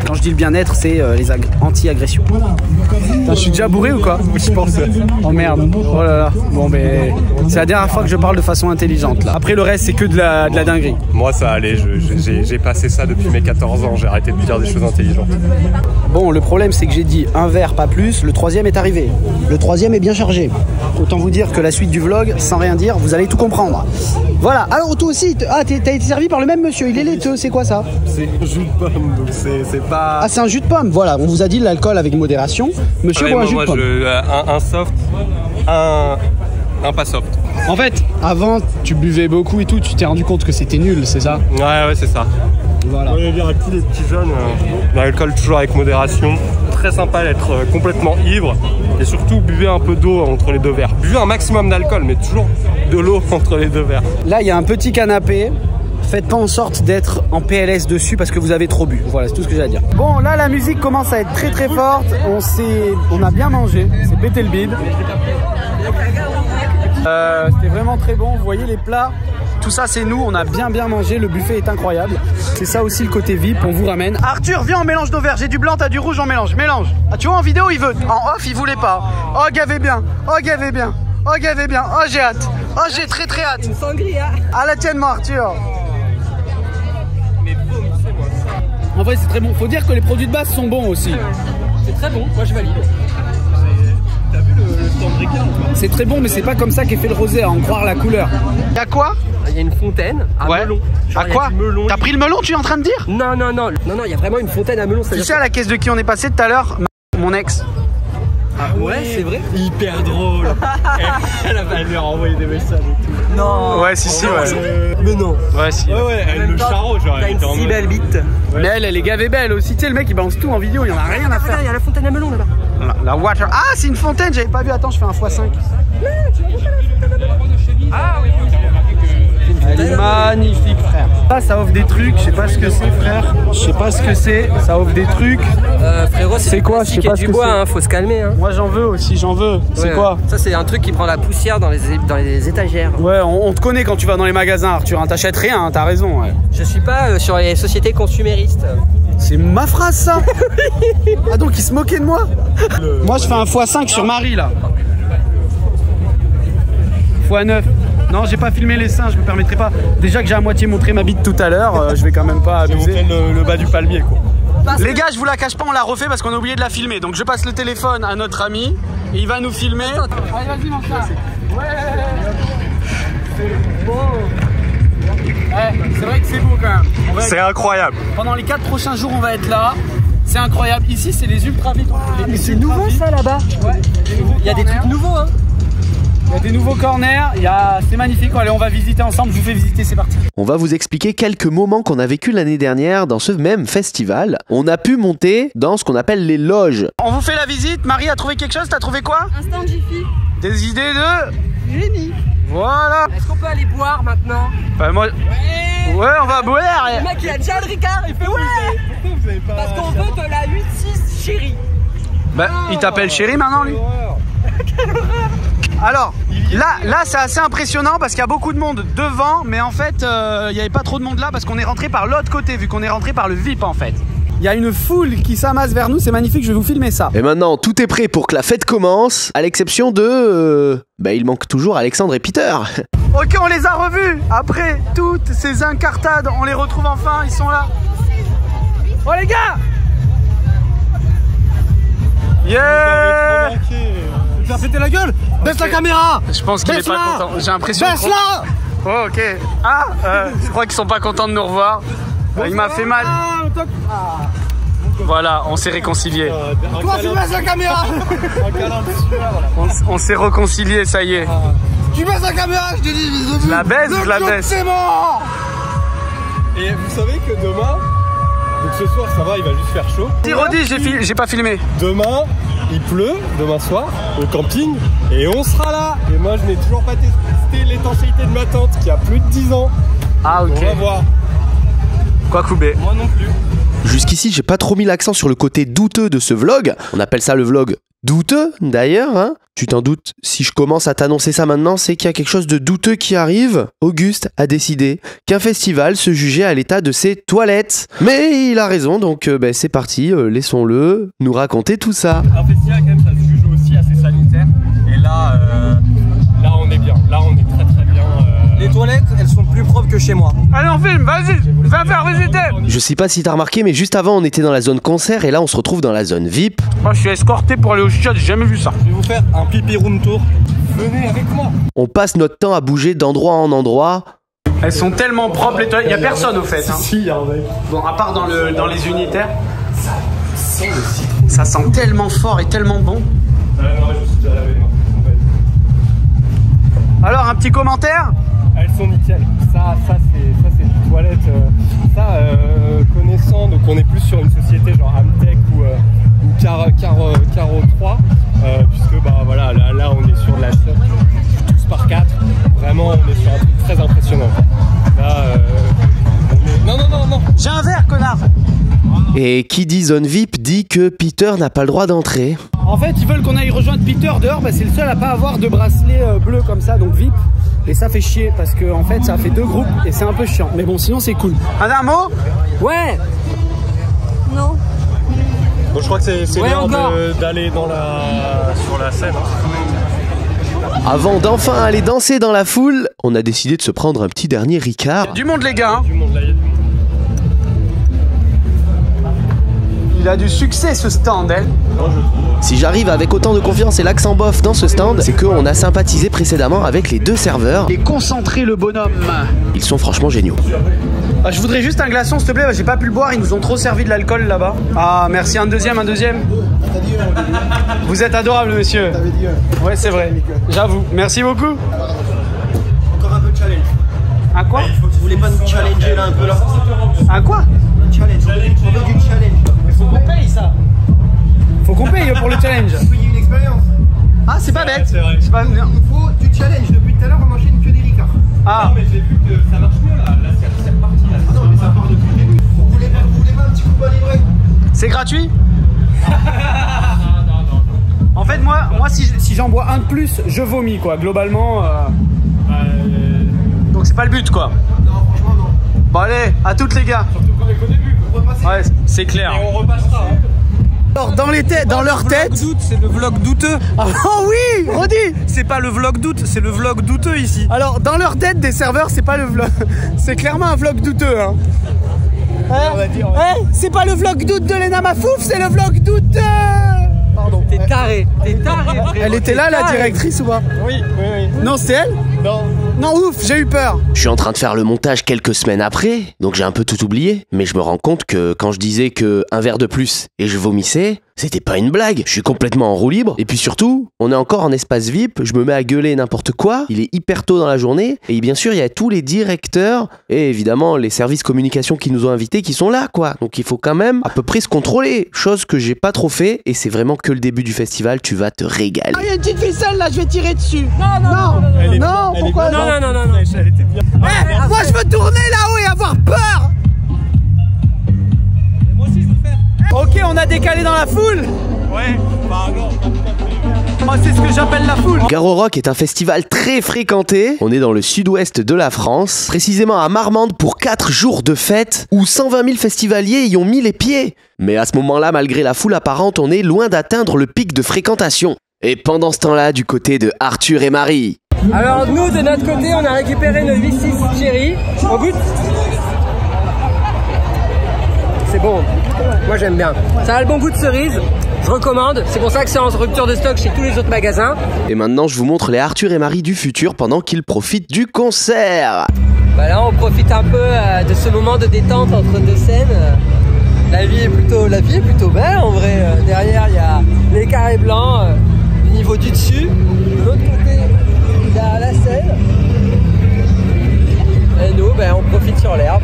Quand je dis le bien-être, c'est les anti-agressions. Je suis déjà bourré ou quoi? Je pense. Oh merde. Oh là là. Bon, mais c'est la dernière fois que je parle de façon intelligente là. Après le reste, c'est que de la dinguerie. Moi ça allait, j'ai passé ça depuis mes 14 ans, j'ai arrêté de dire des choses intelligentes. Bon, le problème c'est que j'ai dit un verre, pas plus. Le 3e est arrivé. Le 3e est bien chargé. Autant vous dire que la suite du vlog, sans rien dire, vous allez tout comprendre. Voilà. Alors toi aussi, t'as été servi par le même monsieur. Il est laiteux. C'est quoi ça? C'est un jus de pomme, donc c'est pas... Ah, c'est un jus de pomme. Voilà, on vous a dit l'alcool avec modération. Monsieur boit un jus de pomme. Un soft, un pas soft. En fait, avant, tu buvais beaucoup et tout. Tu t'es rendu compte que c'était nul, c'est ça? Ouais, c'est ça. Voilà. On va dire à tous les petits jeunes, l'alcool toujours avec modération. Très sympa d'être complètement ivre. Et surtout, buvez un peu d'eau entre les 2 verres. Buvez un maximum d'alcool, mais toujours de l'eau entre les 2 verres. Là, il y a un petit canapé. Faites pas en sorte d'être en PLS dessus parce que vous avez trop bu. Voilà, c'est tout ce que j'ai à dire. Bon, là, la musique commence à être très forte. On a bien mangé. C'est pété le bide. C'était vraiment très bon. Vous voyez les plats. Tout ça, c'est nous. On a bien mangé. Le buffet est incroyable. C'est ça aussi le côté VIP. On vous ramène. Arthur, viens, on mélange nos verres. J'ai du blanc, t'as du rouge, on mélange. Mélange. Ah, tu vois, en vidéo, il veut. En off, il voulait pas. Oh, gavez bien. Oh, gavez bien. Oh, gavez bien. Oh, j'ai hâte. Oh, j'ai très hâte. Une sangria. À la tienne, moi, Arthur. En vrai, c'est très bon. Faut dire que les produits de base sont bons aussi. C'est très bon. Moi, je valide. T'as vu le stand Ricard? C'est très bon, mais c'est pas comme ça qu'est fait le rosé, à en croire la couleur. Y'a quoi? Il y a une fontaine à melon. À quoi? T'as pris le melon, tu es en train de dire? Non, il y a vraiment une fontaine à melon. Tu sais à la caisse de qui on est passé tout à l'heure? Mon ex. Ah ouais, c'est vrai. Hyper drôle. Elle lui a renvoyé des messages et tout. Non. Ouais, si, ouais. Mais non. Ouais, si. Ouais, elle le charo, genre. T'as une si belle bite. Mais elle est gavée belle aussi. Tu sais, le mec il balance tout en vidéo, il y en a rien à faire. Il y a la fontaine à melon là-bas. La water. Ah, c'est une fontaine, j'avais pas vu. Attends, je fais un x5. Ah oui. Elle est magnifique, frère. Ça offre des trucs, je sais pas ce que c'est, frère. Je sais pas ce que c'est, ça offre des trucs. Frérot, C'est quoi? Je sais pas ce du que bois, c'est. hein, faut se calmer. Hein. Moi j'en veux aussi, j'en veux. C'est Ouais, quoi? Ça, c'est un truc qui prend la poussière dans les étagères. Ouais, on te connaît quand tu vas dans les magasins, Arthur. Hein, t'achètes rien, hein, t'as raison. Ouais. Je suis pas sur les sociétés consuméristes. C'est ma phrase, ça. Ah, donc il se moquait de moi. Moi je fais un x5 sur Marie là. x9. Non, j'ai pas filmé les seins, je me permettrai pas. Déjà que j'ai à moitié montré ma bite tout à l'heure, je vais quand même pas abuser. Le bas du palmier, quoi. Les gars, je vous la cache pas, on l'a refait parce qu'on a oublié de la filmer. Donc je passe le téléphone à notre ami et il va nous filmer. Allez, vas-y, mon frère. Ouais. C'est beau. C'est vrai que c'est beau quand même. C'est incroyable. Pendant les 4 prochains jours, on va être là. C'est incroyable. Ici, c'est les ultra vites. C'est nouveau ça là-bas. Ouais. Il y a des trucs nouveaux, hein. Il y a des nouveaux corners, c'est magnifique. Allez, on va visiter ensemble, je vous fais visiter, c'est parti. On va vous expliquer quelques moments qu'on a vécu l'année dernière dans ce même festival. On a pu monter dans ce qu'on appelle les loges. On vous fait la visite. Marie a trouvé quelque chose, t'as trouvé quoi? Un stand Jiffy. Des idées de Génie. Voilà. Est-ce qu'on peut aller boire maintenant? Bah, moi... Ouais, on va boire. Le mec il a déjà le Ricard, il fait ouais. Parce qu'on veut de la 8-6 chérie. Bah, il t'appelle chéri maintenant, lui. Alors, là c'est assez impressionnant parce qu'il y a beaucoup de monde devant, mais en fait, il n'y avait pas trop de monde là parce qu'on est rentré par l'autre côté, vu qu'on est rentré par le VIP en fait. Il y a une foule qui s'amasse vers nous, c'est magnifique, je vais vous filmer ça. Et maintenant, tout est prêt pour que la fête commence, à l'exception de... Bah, il manque toujours Alexandre et Peter. Ok, on les a revus. Après toutes ces incartades, on les retrouve enfin, ils sont là. Oh les gars! Yeah! Tu as pété la gueule? Baisse la caméra! Je pense qu'il est pas content. J'ai l'impression. Baisse-la! Oh, ok. Ah, je crois qu'ils sont pas contents de nous revoir. Il m'a fait mal. Voilà, on s'est réconciliés. Toi, tu baisses la caméra! On s'est réconciliés, ça y est. Tu baisses la caméra, je te dis! Je la baisse, je la baisse. C'est mort! Et vous savez que demain, donc ce soir ça va, il va juste faire chaud. Si Rodi, j'ai pas filmé. Demain, il pleut, demain soir, au camping, et on sera là. Et moi, je n'ai toujours pas testé l'étanchéité de ma tente qui a plus de 10 ans. Ah, ok. On va voir. Quoi couper? Moi non plus. Jusqu'ici, j'ai pas trop mis l'accent sur le côté douteux de ce vlog. On appelle ça le vlog douteux, d'ailleurs, hein. Tu t'en doutes, si je commence à t'annoncer ça maintenant, c'est qu'il y a quelque chose de douteux qui arrive. Auguste a décidé qu'un festival se jugeait à l'état de ses toilettes. Mais il a raison, donc c'est parti, laissons-le nous raconter tout ça. Un festival, quand même, ça se juge aussi assez sanitaire. Et là, on est bien. Là, on est très très bien. Les toilettes, elles sont plus propres que chez moi. Allez, on filme, vas-y, va faire visiter. Je sais pas si t'as remarqué, mais juste avant, on était dans la zone concert et là, on se retrouve dans la zone VIP. Moi, je suis escorté pour aller au shot, j'ai jamais vu ça. Je vais vous faire un pipi room tour. Venez avec moi. On passe notre temps à bouger d'endroit en endroit. Elles sont tellement propres les toilettes, il y a personne au fait. Hein. Si, il y a un mec. Bon, à part dans les unitaires. Ça sent tellement fort et tellement bon. Non, je me suis déjà lavé. Alors, un petit commentaire? Elles sont nickel. Ça c'est une toilette. Connaissant, donc on est plus sur une société genre Amtech ou Caro 3, puisque bah voilà, là on est sur de la tous par 4. Vraiment, on est sur un truc très impressionnant. Là, non. J'ai un verre, connard. Et qui dit zone VIP dit que Peter n'a pas le droit d'entrer. En fait, ils veulent qu'on aille rejoindre Peter dehors, c'est le seul à pas avoir de bracelet bleu comme ça, donc VIP. Et ça fait chier parce que en fait, ça fait 2 groupes et c'est un peu chiant. Mais bon, sinon c'est cool. Un mot? Ouais. Non. Bon, je crois que c'est Ouais, l'heure encore. d'aller sur la scène. Avant d'enfin aller danser dans la foule, on a décidé de se prendre un petit dernier Ricard. Du monde, les gars. Hein. Du monde, là, il y a du monde. Il a du succès ce stand, hein. Si j'arrive avec autant de confiance et l'accent bof dans ce stand, c'est qu'on a sympathisé précédemment avec les deux serveurs. Et concentré le bonhomme. Ils sont franchement géniaux. Je voudrais juste un glaçon s'il te plaît, j'ai pas pu le boire, ils nous ont trop servi de l'alcool là-bas. Ah merci, un deuxième. Vous êtes adorable monsieur. Ouais c'est vrai, j'avoue, merci beaucoup. Encore un peu de challenge. Un quoi? Vous voulez pas nous challenger là un peu là? Un quoi? Un challenge, on veut du challenge. Faut qu'on paye ça. Faut qu'on paye pour le challenge. Il y a une expérience. Ah c'est pas bête. C'est pas... Il nous faut du challenge, depuis tout à l'heure on enchaîne que des ricards. Ah Non mais j'ai vu que ça marche mieux là, c'est reparti là. Ah non mais ça part depuis le début. Vous voulez pas un petit coup de balai break? c'est gratuit? En fait moi si j'en bois un de plus, je vomis quoi, globalement. Donc c'est pas le but quoi. Non franchement non. Bon allez, à toutes les gars. Surtout qu'on est qu'au début. On va passer. Ouais, c'est clair. Et on repassera. Hein. Alors dans leur tête. C'est le vlog douteux. Oh oui, redis. C'est pas le vlog doute, c'est le vlog douteux ici. Alors dans leur tête des serveurs, c'est pas le vlog. C'est clairement un vlog douteux hein. C'est pas le vlog doute de Lena Mafouf, c'est le vlog douteux. Pardon. T'es taré. Elle était là la directrice ou pas? Oui. Non, c'est elle? Non, ouf, j'ai eu peur. Je suis en train de faire le montage quelques semaines après, donc j'ai un peu tout oublié. Mais je me rends compte que quand je disais que un verre de plus et je vomissais, c'était pas une blague. Je suis complètement en roue libre. Et puis surtout, on est encore en espace VIP, je me mets à gueuler n'importe quoi. Il est hyper tôt dans la journée. Et bien sûr, il y a tous les directeurs et évidemment les services communication qui nous ont invités qui sont là, quoi. Donc il faut quand même à peu près se contrôler. Chose que j'ai pas trop fait. Et c'est vraiment que le début du festival, tu vas te régaler. Il y a une petite ficelle là, je vais tirer dessus. Non, pourquoi? Non. Elle était bien. Moi je veux tourner là-haut et avoir peur. Moi aussi je veux le faire. Ok, on a décalé dans la foule. Ouais, bah non. Moi c'est ce que j'appelle la foule. Garo Rock est un festival très fréquenté. On est dans le sud-ouest de la France, précisément à Marmande pour 4 jours de fête où 120 000 festivaliers y ont mis les pieds. Mais à ce moment-là, malgré la foule apparente, on est loin d'atteindre le pic de fréquentation. Et pendant ce temps-là, du côté de Arthur et Marie. Alors nous de notre côté on a récupéré notre V6 Cherry. On goûte. C'est bon, moi j'aime bien. Ça a le bon goût de cerise, je recommande. C'est pour ça que c'est en rupture de stock chez tous les autres magasins. Et maintenant je vous montre les Arthur et Marie du futur pendant qu'ils profitent du concert. Bah là on profite un peu de ce moment de détente entre deux scènes. La vie est plutôt belle en vrai. Derrière il y a les carrés blancs du niveau du dessus. De l'autre côté il y a la scène. Et nous on profite sur l'herbe.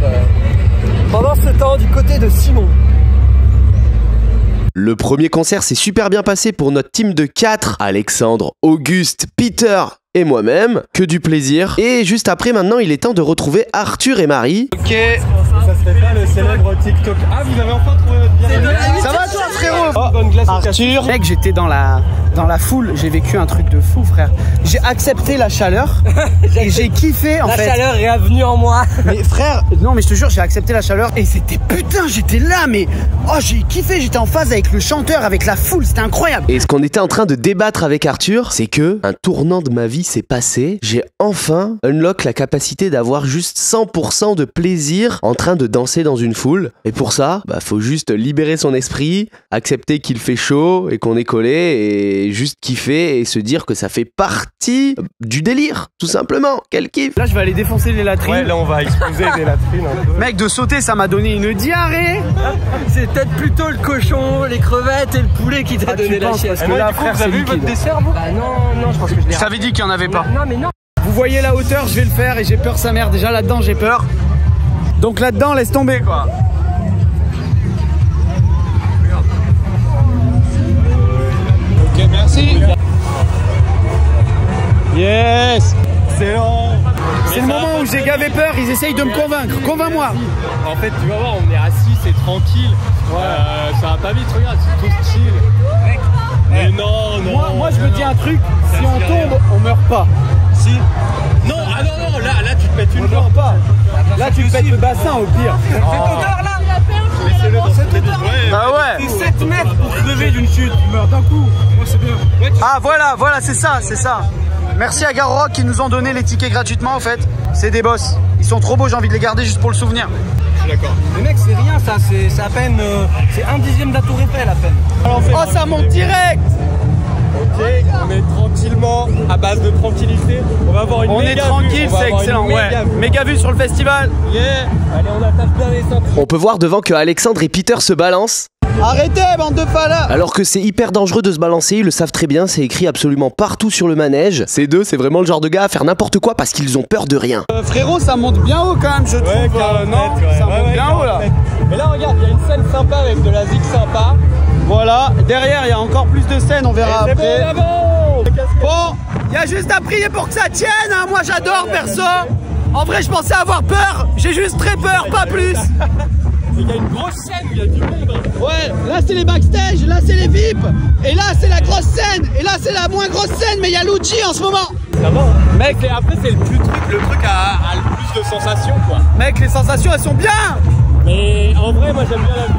Pendant ce temps du côté de Simon. Le premier concert s'est super bien passé pour notre team de 4, Alexandre, Auguste, Peter et moi-même. Que du plaisir. Et juste après, maintenant, il est temps de retrouver Arthur et Marie. Ok. Ça serait pas le célèbre TikTok. Ah, vous avez enfin trouvé votre bien. Ça va toi frérot? Bonne glace. Arthur. Mec, j'étais dans la foule, j'ai vécu un truc de fou frère. J'ai accepté la chaleur et j'ai kiffé en fait. La chaleur est revenue en moi. Mais frère, non mais je te jure, j'ai accepté la chaleur et c'était putain, j'étais là mais oh j'ai kiffé, j'étais en phase avec le chanteur, avec la foule, c'était incroyable. Et ce qu'on était en train de débattre avec Arthur, c'est que un tournant de ma vie s'est passé. J'ai enfin unlock la capacité d'avoir juste 100% de plaisir en train de danser dans une foule. Et pour ça, faut juste libérer son esprit, accepter qu'il fait chaud et qu'on est collé et juste kiffer et se dire que ça fait partie du délire, tout simplement. Quel kiff. Là je vais aller défoncer les latrines. Ouais, là on va exploser des latrines un peu. Mec, de sauter ça m'a donné une diarrhée. C'est peut-être plutôt le cochon, les crevettes et le poulet qui t'a donné la chiasse. Parce que là frère, vous c'est avez eu liquide. votre dessert, vous? Bah non, je pense que je l'ai. Je t'avais dit qu'il y en avait pas. Non mais non. Vous voyez la hauteur, je vais le faire et j'ai peur sa mère. Déjà là-dedans j'ai peur. Donc là-dedans laisse tomber quoi. Ok, merci. Yes. Excellent. C'est le moment où j'ai gavé peur, ils essayent de me convaincre. Convainc-moi. En fait, tu vas voir, on est assis, c'est tranquille. Ça va pas vite, regarde, c'est tout chill. Mais non. Moi je me dis un truc, si on tombe, on meurt pas. Si. Non, là tu te pètes une jambe. Pas. Là tu me pètes le bassin au pire. Laissez-le dans cette hauteur. Ah ouais. C'est 7 mètres pour crever d'une chute. Tu meurs d'un coup. Moi c'est bien. Ouais, Ah voilà, c'est ça. Merci à Garo Rock qui nous ont donné les tickets gratuitement en fait. C'est des boss. Ils sont trop beaux, j'ai envie de les garder juste pour le souvenir. suis d'accord. Les mecs, c'est rien ça, c'est à peine. C'est 1/10 de la Tour Eiffel à peine. Alors, on fait Oh, ça monte direct. Ok, on est tranquillement, à base de tranquillité. On va avoir une On est méga tranquille, vue. On va c'est avoir excellent. une Ouais. méga vue. Méga vue sur le festival. Yeah. Allez, on attache bien les centres. On peut voir devant que Alexandre et Peter se balancent. Arrêtez, bande de falas. Alors que c'est hyper dangereux de se balancer, ils le savent très bien, c'est écrit absolument partout sur le manège. Ces deux, c'est vraiment le genre de gars à faire n'importe quoi parce qu'ils ont peur de rien. Frérot, ça monte bien haut quand même, je trouve. Ouais, Non, ça monte bien haut là. Mais là, regarde, il y a une scène sympa avec de la zig sympa. Voilà, derrière, il y a encore plus de scènes, on verra C'est bon, après. d'avant. Bon, il y a juste à prier pour que ça tienne, hein. Moi j'adore perso. En vrai, je pensais avoir peur, j'ai juste très peur, pas plus. Il y a une grosse scène où il y a du monde. Ouais, là c'est les backstage, là c'est les VIP, et là c'est la grosse scène, et là c'est la moins grosse scène, mais il y a Luigi en ce moment. Ça va, hein. Mec, et après, c'est le truc a le plus de sensations, quoi. Mec, les sensations elles sont bien. Mais en vrai, moi, j'aime bien la vue.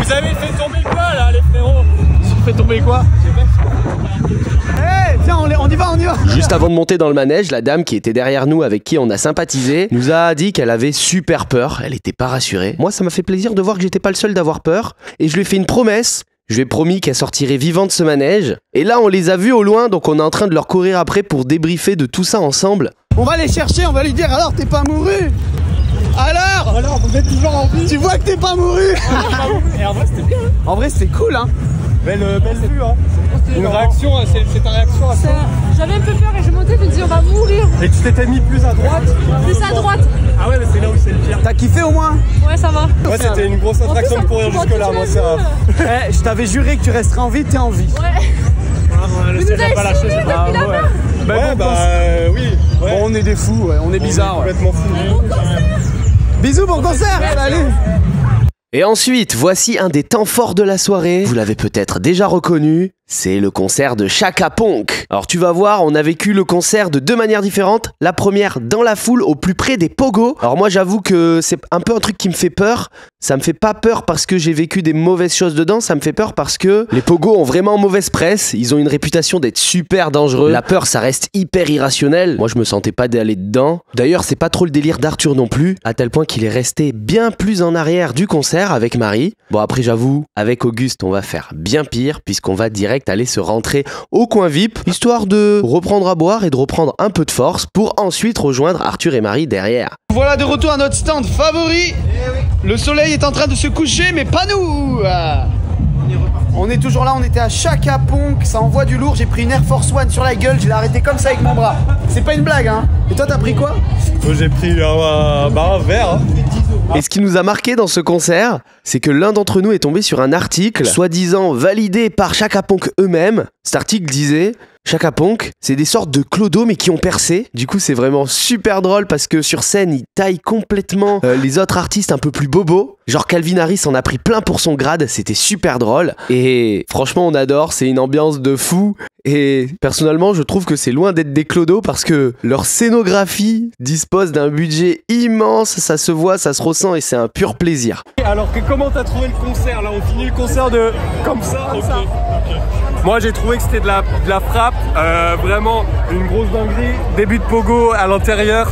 Vous avez fait tomber quoi, là, les frérots? Tu fais tomber quoi? Eh, tiens, on y va. Juste avant de monter dans le manège, la dame qui était derrière nous avec qui on a sympathisé nous a dit qu'elle avait super peur, elle était pas rassurée. Moi ça m'a fait plaisir de voir que j'étais pas le seul d'avoir peur et je lui ai fait une promesse. Je lui ai promis qu'elle sortirait vivante de ce manège. Et là on les a vus au loin donc on est en train de leur courir après pour débriefer de tout ça ensemble. On va les chercher, on va lui dire alors t'es pas mouru. Alors vous êtes toujours en vie. tu vois que t'es pas mouru. Et en vrai, c'était bien. En vrai c'était cool hein. Belle vue, hein. Une réaction, c'est ta réaction à ça. J'avais un peu peur et je montais, je me disais on va mourir. Et tu t'étais mis plus à droite. Plus à droite. Ah ouais, mais c'est là où c'est le pire. T'as kiffé au moins? Ouais, ça va. Ouais, c'était une grosse attraction de courir jusque-là, moi, ça. Eh, je t'avais juré que tu resterais en vie, t'es en vie. Vous nous avez suivis depuis la main. Oui. Ouais. Bon, on est des fous, ouais, on est bizarres. Ouais. Complètement fou. Bisous, bon concert. Allez. Et ensuite, voici un des temps forts de la soirée. Vous l'avez peut-être déjà reconnu, c'est le concert de Chaka Ponk. Alors tu vas voir, on a vécu le concert de deux manières différentes. La première, dans la foule, au plus près des pogos. Alors moi j'avoue que c'est un peu un truc qui me fait peur. Ça me fait pas peur parce que j'ai vécu des mauvaises choses dedans, ça me fait peur parce que les pogos ont vraiment mauvaise presse. Ils ont une réputation d'être super dangereux. La peur, ça reste hyper irrationnel. Moi je me sentais pas d'aller dedans. D'ailleurs c'est pas trop le délire d'Arthur non plus, à tel point qu'il est resté bien plus en arrière du concert avec Marie. Bon après j'avoue, avec Auguste on va faire bien pire puisqu'on va direct aller se rentrer au coin VIP, histoire de reprendre à boire et de reprendre un peu de force pour ensuite rejoindre Arthur et Marie derrière. Voilà de retour à notre stand favori. Le soleil est en train de se coucher, mais pas nous. On est toujours là, on était à Chaka Ponk, ça envoie du lourd. J'ai pris une Air Force One sur la gueule, je l'ai arrêté comme ça avec mon bras. C'est pas une blague, hein. Et toi, t'as pris quoi? Moi, j'ai pris un verre. Hein. Et ce qui nous a marqué dans ce concert, c'est que l'un d'entre nous est tombé sur un article, soi-disant validé par Chaka Ponk eux-mêmes. Cet article disait: Chaka Ponk, c'est des sortes de clodos mais qui ont percé. Du coup, c'est vraiment super drôle parce que sur scène, ils taillent complètement les autres artistes un peu plus bobos. Genre Calvin Harris en a pris plein pour son grade, c'était super drôle. Et franchement, on adore, c'est une ambiance de fou. Et personnellement, je trouve que c'est loin d'être des clodos parce que leur scénographie dispose d'un budget immense, ça se voit, ça se ressent et c'est un pur plaisir. Alors que comment t'as trouvé le concert là? On finit le concert de comme ça. Moi j'ai trouvé que c'était de la frappe, vraiment une grosse dinguerie. Début de pogo à l'intérieur,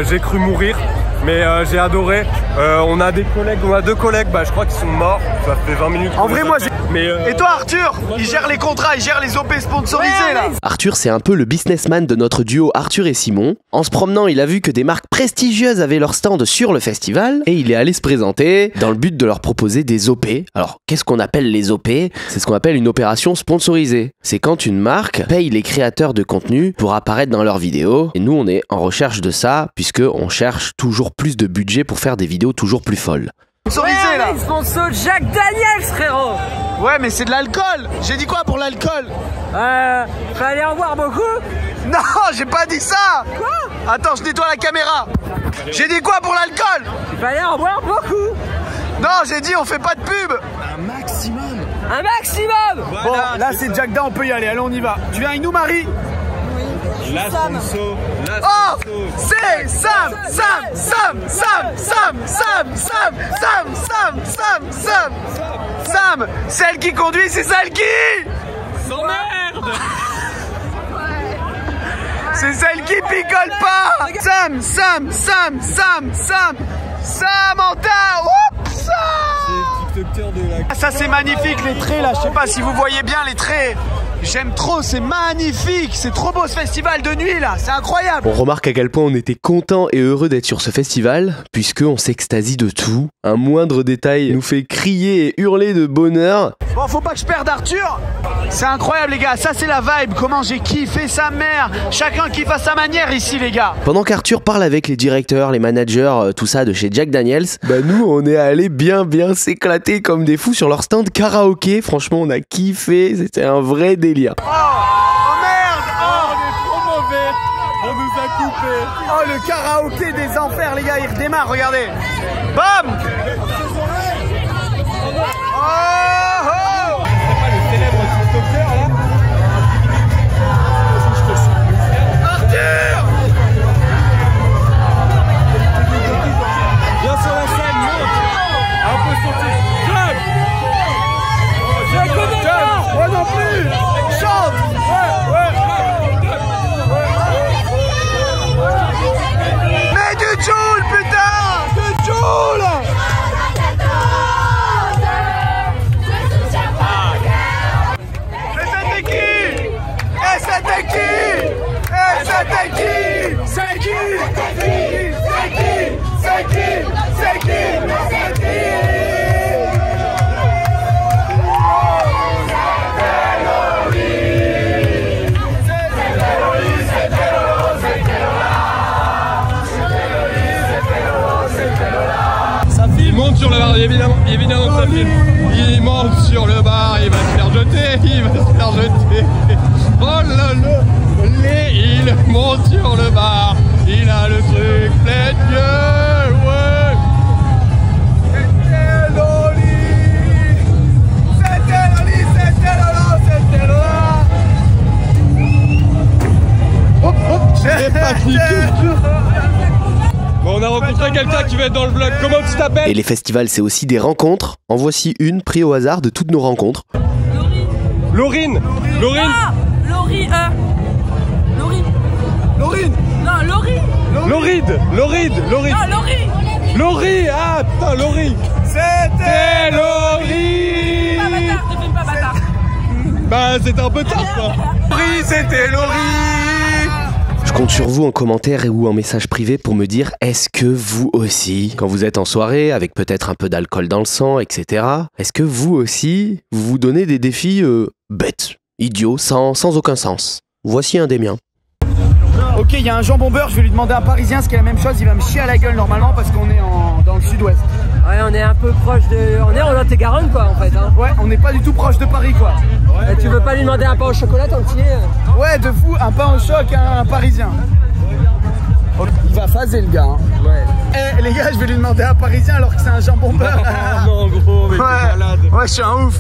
j'ai cru mourir. Mais j'ai adoré. On a deux collègues, je crois qu'ils sont morts. Ça fait 20 minutes. En vrai, moi j'ai. Mais Et toi, Arthur? Il gère les contrats, il gère les OP sponsorisés là. Arthur, c'est un peu le businessman de notre duo Arthur et Simon. En se promenant, il a vu que des marques prestigieuses avaient leur stand sur le festival et il est allé se présenter dans le but de leur proposer des OP. Alors, qu'est-ce qu'on appelle les OP? C'est ce qu'on appelle une opération sponsorisée. C'est quand une marque paye les créateurs de contenu pour apparaître dans leurs vidéos. Et nous, on est en recherche de ça puisque on cherche toujours plus de budget pour faire des vidéos toujours plus folles. Sponsorisé là. Sponsor Jack Daniels, frérot. Ouais, mais c'est de l'alcool. J'ai dit quoi pour l'alcool? Fallait en boire beaucoup. Non, j'ai pas dit ça. Quoi? Attends, je nettoie la caméra. J'ai dit quoi pour l'alcool? Il fallait en boire beaucoup. Non, j'ai dit on fait pas de pub. Un maximum. Bon, là c'est Jack Da, on peut y aller. Allez, on y va. Tu viens avec nous, Marie? la sponsor, Oh, c'est Sam, Sam, celle qui conduit, c'est celle qui... S'emmerde. C'est celle qui picole pas. Sam. Samantha, oups, ça c'est magnifique les traits là, je sais pas si vous voyez bien les traits. J'aime trop, c'est magnifique, c'est trop beau ce festival de nuit là, c'est incroyable. On remarque à quel point on était content et heureux d'être sur ce festival, puisqu'on s'extasie de tout. Un moindre détail nous fait crier et hurler de bonheur. Bon, faut pas que je perde Arthur. C'est incroyable les gars, ça c'est la vibe, comment j'ai kiffé sa mère. Chacun kiffe à sa manière ici les gars. Pendant qu'Arthur parle avec les directeurs, les managers, tout ça de chez Jack Daniels, bah nous on est allés bien s'éclater comme des fous sur leur stand karaoké. Franchement on a kiffé, c'était un vrai délire. Oh merde, On est trop mauvais. On nous a coupé. oh le karaoké des enfers les gars, il redémarre, regardez. Bam. Oh oh. Le célèbre TikToker là. Arthur. Viens sur la scène, monte. Un peu sauter. Club. Je connais pas. Moi non plus. Chante. Mais du Joule, putain. Du Joule. Et c'était qui? Et c'était qui? Et c'était qui? C'est qui? C'est qui? C'est qui? C'est qui? C'est qui? C'est qui? Il monte sur le bar, évidemment que ça filme. Il monte sur le bar, il va se faire jeter, Oh là là, il monte sur le bar, il a le truc plein de yeux, ouais. C'était Loli. C'était Loli, c'était Lola, c'était Lola. J'ai pas cliqué. Bon, on a rencontré quelqu'un qui va être dans le vlog. Comment tu t'appelles? Et les festivals c'est aussi des rencontres. En voici une prise au hasard de toutes nos rencontres. Laurine. Ah, Laurie, Laurie. Laurine. Non, Laurie. Lauride. Non, Laurie. Laurie. Ah putain, Laurie. C'était Laurie. Pas bâtard, ne fais pas bâtard. Bah c'était un peu tard quoi. Laurie, c'était Laurie. Je compte sur vous en commentaire et ou en message privé pour me dire est-ce que vous aussi, quand vous êtes en soirée avec peut-être un peu d'alcool dans le sang, etc., est-ce que vous aussi, vous vous donnez des défis bêtes, idiots, sans aucun sens? Voici un des miens. Ok, il y a un jambon beurre, je vais lui demander à un Parisien ce qui est la même chose, il va me chier à la gueule normalement parce qu'on est dans le sud-ouest. Ouais, on est un peu proche de. On est en Lot-et-Garonne quoi en fait. Hein. Ouais, on n'est pas du tout proche de Paris quoi. Et tu veux pas lui demander un pain au chocolat tant qu'il est? Ouais, de fou, un pain au choc à un Parisien. Il va phaser le gars. Hein. Ouais. Eh les gars, je vais lui demander à un Parisien alors que c'est un jambon beurre. Non gros, mais t'es malade. Ouais, je suis un ouf.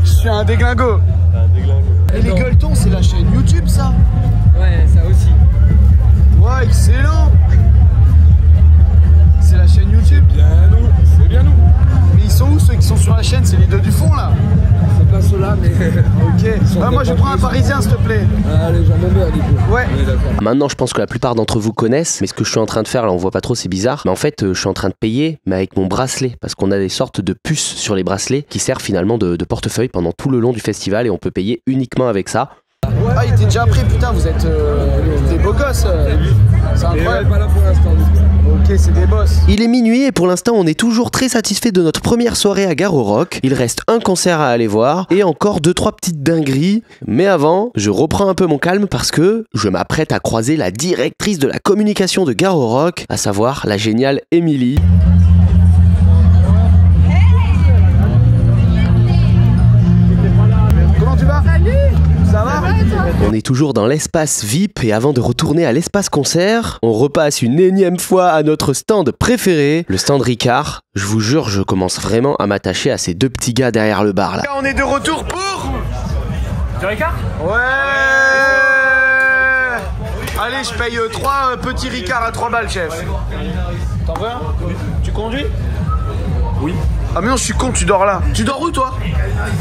Je suis un déglingo. Et les gueuletons, c'est la chaîne YouTube ça? Ouais, ça aussi. Ouais, excellent. C'est la chaîne YouTube. C'est bien nous. Mais ils sont où ceux qui sont sur la chaîne? C'est les deux du fond là. C'est pas ceux-là, mais. Ok. Moi je prends un Parisien s'il te plaît. Allez, j'en ai beurre du coup. Ouais. Maintenant, je pense que la plupart d'entre vous connaissent, mais ce que je suis en train de faire, là, on voit pas trop, c'est bizarre. Mais en fait, je suis en train de payer, mais avec mon bracelet, parce qu'on a des sortes de puces sur les bracelets qui servent finalement de portefeuille pendant tout le long du festival et on peut payer uniquement avec ça. Ah, il était déjà pris, putain, vous êtes des beaux gosses. C'est incroyable. Pas là pour l'instant. Ok, c'est des boss. Il est minuit et pour l'instant, on est toujours très satisfait de notre première soirée à Gare au Rock. Il reste un concert à aller voir et encore 2-3 petites dingueries. Mais avant, je reprends un peu mon calme parce que je m'apprête à croiser la directrice de la communication de Gare au Rock, à savoir la géniale Émilie. Comment tu vas? Salut. Ça va? On est toujours dans l'espace VIP et avant de retourner à l'espace concert, on repasse une énième fois à notre stand préféré, le stand Ricard. Je vous jure, je commence vraiment à m'attacher à ces deux petits gars derrière le bar là. On est de retour pour... Du Ricard? Ouais. Allez, je paye 3 petits Ricard à 3 balles, chef. T'en veux un? Tu conduis? Oui. Ah mais non, je suis con, tu dors là. Tu dors où toi?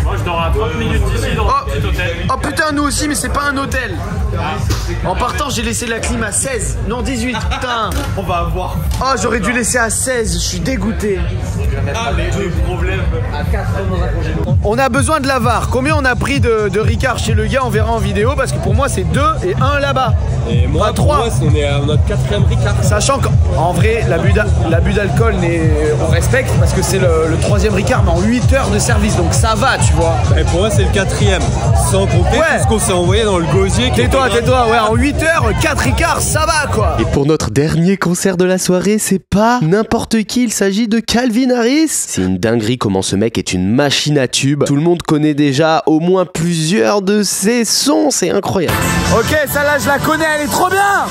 Moi je dors à 30 minutes d'ici dans un petit hôtel. Oh putain, nous aussi, mais c'est pas un hôtel. En partant, j'ai laissé la clim à 16. Non, 18, putain. On va avoir J'aurais dû laisser à 16. Je suis dégoûté. les problèmes. On a besoin de la VAR. Combien on a pris de Ricard chez le gars, on verra en vidéo. Parce que pour moi, c'est 2 et 1 là-bas. Et moi, 3. on est à notre 4e Ricard. Sachant qu'en vrai, l'abus d'alcool, on respecte parce que c'est le 3e Ricard, mais en 8 heures de service. Donc ça va, tu vois. Et pour moi, c'est le 4e. Sans compter tout ce qu'on s'est envoyé dans le gosier. Tais-toi, ouais, en 8 heures, 4 Ricards, ça va quoi. Et pour notre dernier concert de la soirée, c'est pas n'importe qui, il s'agit de Calvin Harris. C'est une dinguerie comment ce mec est une machine à tube. Tout le monde connaît déjà au moins plusieurs de ses sons, c'est incroyable. Ok, celle-là, je la connais, elle est trop bien.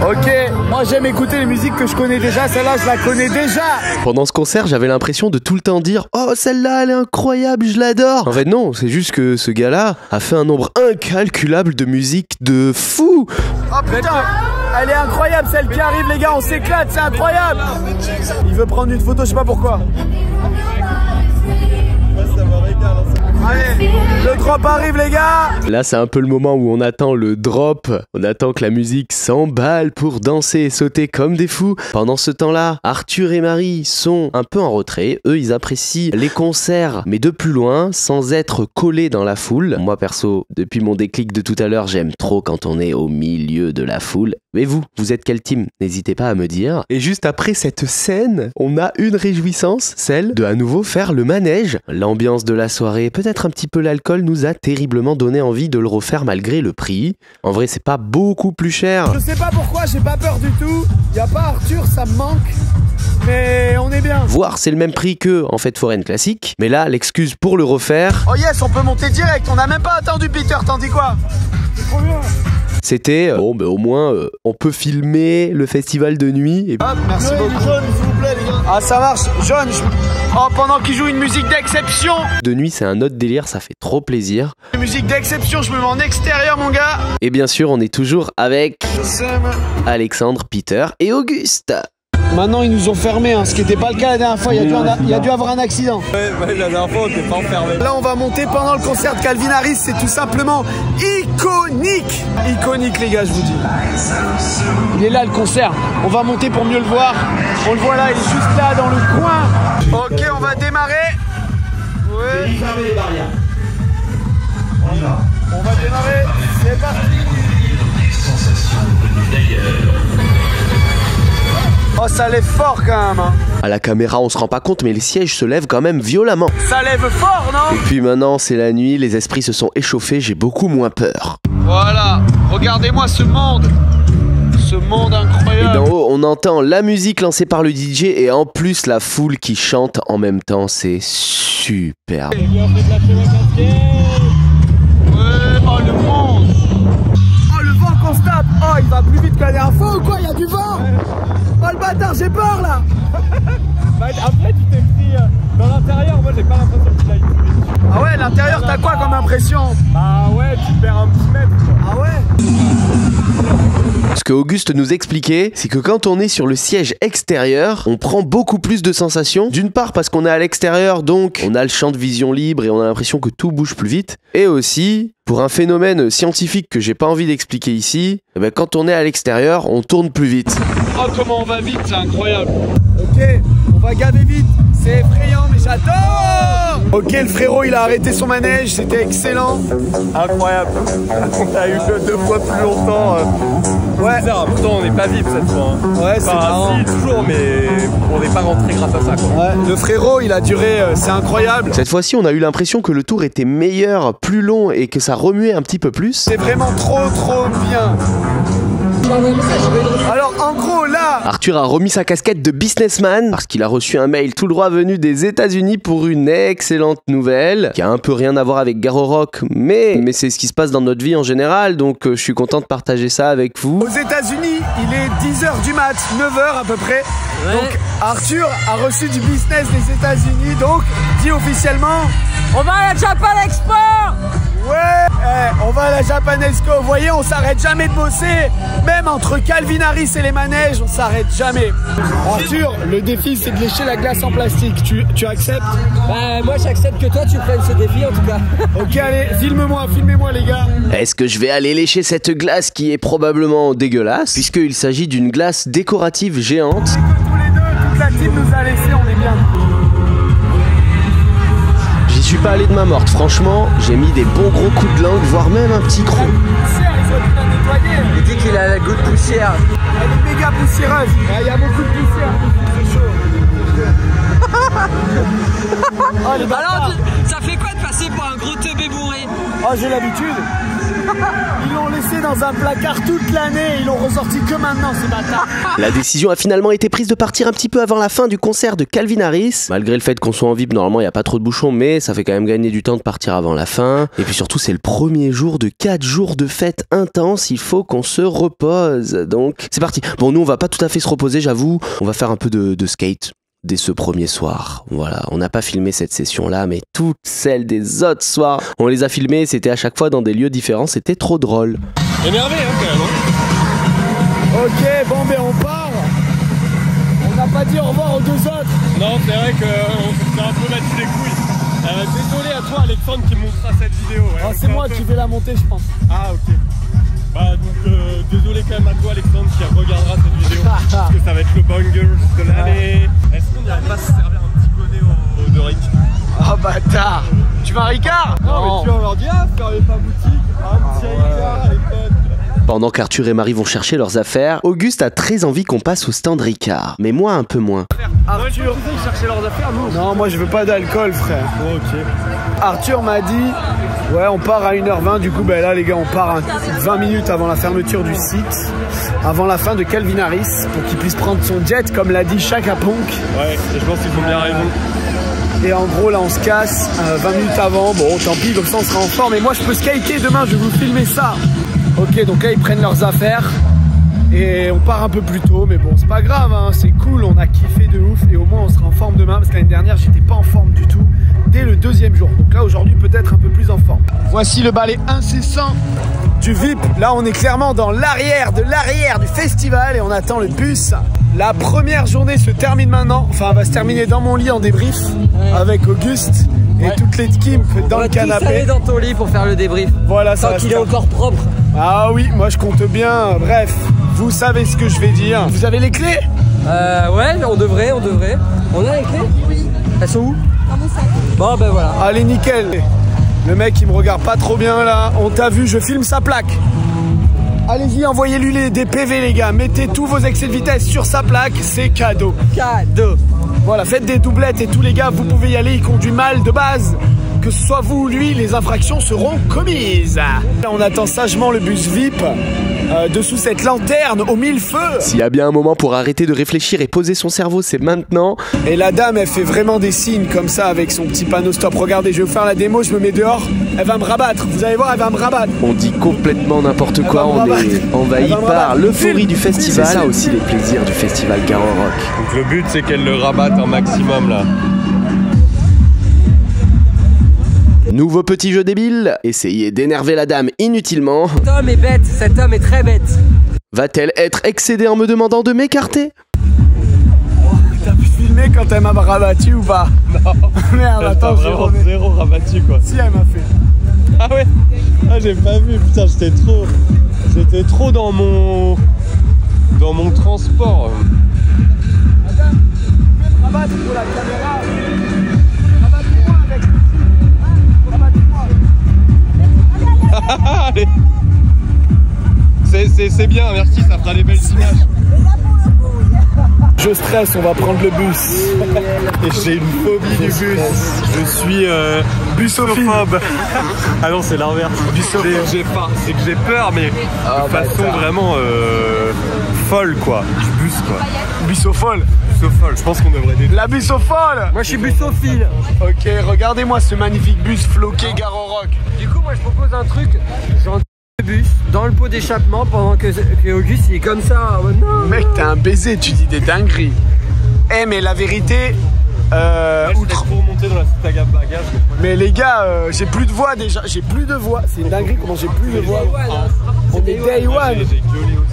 Ok, moi j'aime écouter les musiques que je connais déjà, celle-là je la connais déjà. Pendant ce concert, j'avais l'impression de tout le temps dire « Oh, celle-là, elle est incroyable, je l'adore !» En fait non, c'est juste que ce gars-là a fait un nombre incalculable de musiques de fou. Oh putain, elle est incroyable celle qui arrive les gars, on s'éclate, c'est incroyable. Il veut prendre une photo, je sais pas pourquoi. Allez, le drop arrive les gars. Là, c'est un peu le moment où on attend le drop. On attend que la musique s'emballe pour danser et sauter comme des fous. Pendant ce temps-là, Arthur et Marie sont un peu en retrait. Eux, ils apprécient les concerts, mais de plus loin, sans être collés dans la foule. Moi, perso, depuis mon déclic de tout à l'heure, j'aime trop quand on est au milieu de la foule. Mais vous êtes quel team? N'hésitez pas à me dire. Et juste après cette scène, on a une réjouissance, celle de à nouveau faire le manège. L'ambiance de la soirée, peut-être un petit peu l'alcool, nous a terriblement donné envie de le refaire malgré le prix. En vrai, c'est pas beaucoup plus cher. Je sais pas pourquoi, j'ai pas peur du tout. Y a pas Arthur, ça me manque. Mais on est bien. Voire c'est le même prix que en fête foraine classique. Mais là, l'excuse pour le refaire... Oh yes, on peut monter direct. On a même pas attendu Peter, t'en dis quoi? C'est trop bien. C'était, bon, au moins, on peut filmer le festival de nuit. Et... Hop, merci beaucoup. Jaune, s'il vous plaît, les gars. Ah, ça marche. Jaune, oh, pendant qu'il joue une musique d'exception. De nuit, c'est un autre délire, ça fait trop plaisir. Une musique d'exception, je me mets en extérieur, mon gars. Et bien sûr, on est toujours avec Alexandre, Peter et Auguste. Maintenant, ils nous ont fermés, hein, ce qui n'était pas le cas la dernière fois. Il y a dû avoir un accident. Ouais, la dernière fois, on n'était pas enfermés. Là, on va monter pendant le concert de Calvin Harris. C'est tout simplement iconique. Iconique, les gars, je vous dis. Il est là, le concert. On va monter pour mieux le voir. On le voit là, il est juste là, dans le coin. Ok, on va démarrer. Ouais. Fermez les barrières. On y va. On va démarrer. C'est parti. Sensation venue d'ailleurs. Oh, ça lève fort quand même, hein. À la caméra, on se rend pas compte, mais les sièges se lèvent quand même violemment. Ça lève fort, non? Et puis maintenant, c'est la nuit, les esprits se sont échauffés, j'ai beaucoup moins peur. Voilà, regardez-moi ce monde. Ce monde incroyable. Et d'en haut, on entend la musique lancée par le DJ et en plus la foule qui chante en même temps, c'est superbe. Ouais, oh le monde. Oh le vent qu'on se tape. Oh, il va plus vite que la dernière fois ou quoi? Il y a du vent. Oh le bâtard, j'ai peur là. Après, tu t'es pris dans l'intérieur. Moi, j'ai pas l'impression qu'il aille plus vite. Ah ouais, l'intérieur, t'as quoi comme impression? Bah ouais, tu perds un petit mètre, quoi. Ah ouais. Ce que Auguste nous expliquait, c'est que quand on est sur le siège extérieur, on prend beaucoup plus de sensations. D'une part parce qu'on est à l'extérieur, donc on a le champ de vision libre et on a l'impression que tout bouge plus vite. Et aussi, pour un phénomène scientifique que j'ai pas envie d'expliquer ici, eh ben, quand on est à l'extérieur, on tourne plus vite. Oh comment on va vite, c'est incroyable. Ok, on va gaver vite. C'est effrayant, mais j'adore. Ok, le frérot, il a arrêté son manège, c'était excellent. Incroyable. On a eu 2 fois plus longtemps. Ouais. Bizarre, pourtant on n'est pas vite cette fois. Hein. Ouais, c'est marrant. Si, toujours, mais on n'est pas rentré grâce à ça, quoi. Ouais, le frérot, il a duré, c'est incroyable. Cette fois-ci, on a eu l'impression que le tour était meilleur, plus long et que ça remuait un petit peu plus. C'est vraiment trop bien. Alors en gros là, Arthur a remis sa casquette de businessman parce qu'il a reçu un mail tout droit venu des États-Unis pour une excellente nouvelle qui a un peu rien à voir avec Garo Rock, mais c'est ce qui se passe dans notre vie en général, donc je suis content de partager ça avec vous. Aux États-Unis, il est 10h du mat, 9h à peu près. Donc Arthur a reçu du business des États-Unis, donc dit officiellement On va à la Japan Expo. ouais, on va à la Japan Expo. Vous voyez, on s'arrête jamais de bosser. Même entre Calvin Harris et les manèges, on s'arrête jamais. Arthur, le défi c'est de lécher la glace en plastique. Tu acceptes? Bah moi j'accepte que toi tu prennes ce défi en tout cas. Ok, allez, filmez-moi les gars. Est-ce que je vais aller lécher cette glace qui est probablement dégueulasse, puisqu'il s'agit d'une glace décorative géante? Tous les deux, toute la team nous a laissé, on est bien. J'y suis pas allé de main morte, franchement, j'ai mis des bons gros coups de langue, voire même un petit croc. Il dit qu'il a la goutte de poussière. Elle est méga poussiéreuse. Il y a beaucoup de poussière. C'est chaud. Oh, les bâtards. Alors ça fait quoi de passer pour un gros teubé bourré? Oh, j'ai l'habitude. Ils l'ont laissé dans un placard toute l'année. Ils l'ont ressorti que maintenant, ces bâtards. La décision a finalement été prise de partir un petit peu avant la fin du concert de Calvin Harris. Malgré le fait qu'on soit en VIP, normalement il n'y a pas trop de bouchons, mais ça fait quand même gagner du temps de partir avant la fin. Et puis surtout c'est le premier jour de 4 jours de fête intense, il faut qu'on se repose. Donc c'est parti. Bon, nous on va pas tout à fait se reposer, j'avoue. On va faire un peu de skate dès ce premier soir. Voilà, on n'a pas filmé cette session-là, mais toutes celles des autres soirs, on les a filmées, c'était à chaque fois dans des lieux différents, c'était trop drôle. Énervé, hein, quand même. Ok, bon, mais on part. On n'a pas dit au revoir aux deux autres. Non, c'est vrai que on s'est un peu battu les couilles. Désolé à toi, Alexandre, qui montrera cette vidéo. Ouais, Oh, c'est moi qui vais la monter, je pense. Ah, ok. Bah, donc, désolé quand même à toi, Alexandre, qui regardera cette vidéo. Parce que ça va être le banger de l'année. Est-ce qu'on n'irait pas se servir un petit bonnet de Rick? Oh, bâtard. Tu veux un Ricard? Non, mais tu vas leur dire, ah, fermez pas boutique. Un petit Ricard, les potes. Pendant qu'Arthur et Marie vont chercher leurs affaires, Auguste a très envie qu'on passe au stand Ricard, mais moi un peu moins. Arthur, Ils cherchaient leurs affaires, nous. non, moi je veux pas d'alcool, frère. Oh, ok. Arthur m'a dit, ouais, on part à 1h20. Du coup, ben là, les gars, on part 20 minutes avant la fermeture du site, avant la fin de Calvin Harris, pour qu'il puisse prendre son jet, comme l'a dit Chaka Ponk. Ouais, et je pense qu'ils ont bien raison. Et en gros, là, on se casse 20 minutes avant. Bon, tant pis, comme ça, on sera en forme. Et moi, je peux skater demain, je vais vous filmer ça. Ok, donc là, ils prennent leurs affaires. Et on part un peu plus tôt, mais bon, c'est pas grave, hein, c'est cool, on a kiffé de ouf. Et au moins, on sera en forme demain, parce que l'année dernière, j'étais pas en forme du tout dès le deuxième jour. Donc là, aujourd'hui, peut-être un peu plus en forme. Voici le balai incessant du VIP. Là, on est clairement dans l'arrière de l'arrière du festival et on attend le bus. La première journée se termine maintenant. Enfin, elle va se terminer dans mon lit en débrief avec Auguste et toute l'équipe dans le canapé. On va tous aller dans ton lit pour faire le débrief. Voilà, ça tant va qu'il se est faire. encore propre. Ah oui, moi je compte bien. Bref, vous savez ce que je vais dire. Vous avez les clés? Ouais, on devrait. On a les clés? Oui. Elles sont où? Dans mon sac. Bon, ben voilà. Allez, nickel. Le mec, il me regarde pas trop bien là. On t'a vu, je filme sa plaque. Allez-y, envoyez-lui des PV, les gars. Mettez tous vos excès de vitesse sur sa plaque, c'est cadeau. Cadeau. Voilà, faites des doublettes et tous les gars, vous pouvez y aller. Il conduit mal de base. Que ce soit vous ou lui, les infractions seront commises. Là, on attend sagement le bus VIP dessous cette lanterne aux 1000 feux. S'il y a bien un moment pour arrêter de réfléchir et poser son cerveau, c'est maintenant. Et la dame, elle fait vraiment des signes comme ça avec son petit panneau stop. Regardez, je vais vous faire la démo, je me mets dehors. Elle va me rabattre, vous allez voir, elle va me rabattre. On dit complètement n'importe quoi, va me on est rabattre. envahi Elle va me par rabattre. l'euphorie du festival. C'est ça. Ça aussi les plaisirs du festival Garo Rock. Donc le but, c'est qu'elle le rabatte un maximum, là. Nouveau petit jeu débile, essayez d'énerver la dame inutilement. Cet homme est bête, cet homme est très bête. Va-t-elle être excédée en me demandant de m'écarter? T'as pu filmer quand elle m'a rabattu ou pas? Non. Merde, T'as attends, je vraiment remets. zéro rabattu, quoi. Si, elle m'a fait. Ah ouais? Ah, j'ai pas vu, putain, j'étais trop dans mon transport. Madame, vous pouvez me rabattre pour la caméra. Rabattez-moi avec le cul. Rabattez-moi. Allez. C'est bien, merci, ça fera des belles images. Je stresse, on va prendre le bus. Et j'ai une phobie du bus. Je suis busophobe. Ah non, c'est l'inverse. C'est que j'ai peur, mais de façon vraiment folle, quoi. Du bus, quoi. Busophole. Busophole, je pense qu'on devrait détruire. La busophole. Moi je suis busophile. Ok, regardez-moi ce magnifique bus floqué Garo Rock. Du coup moi je propose un truc, genre bus, dans le pot d'échappement, pendant que Auguste il est comme ça. Oh, non. Mec, t'es un baiser, tu dis des dingueries. Eh, mais la vérité. Pour monter dans la saga bagage. Mais les gars, j'ai plus de voix déjà. J'ai plus de voix. C'est une dinguerie comment j'ai plus de voix. On est day one.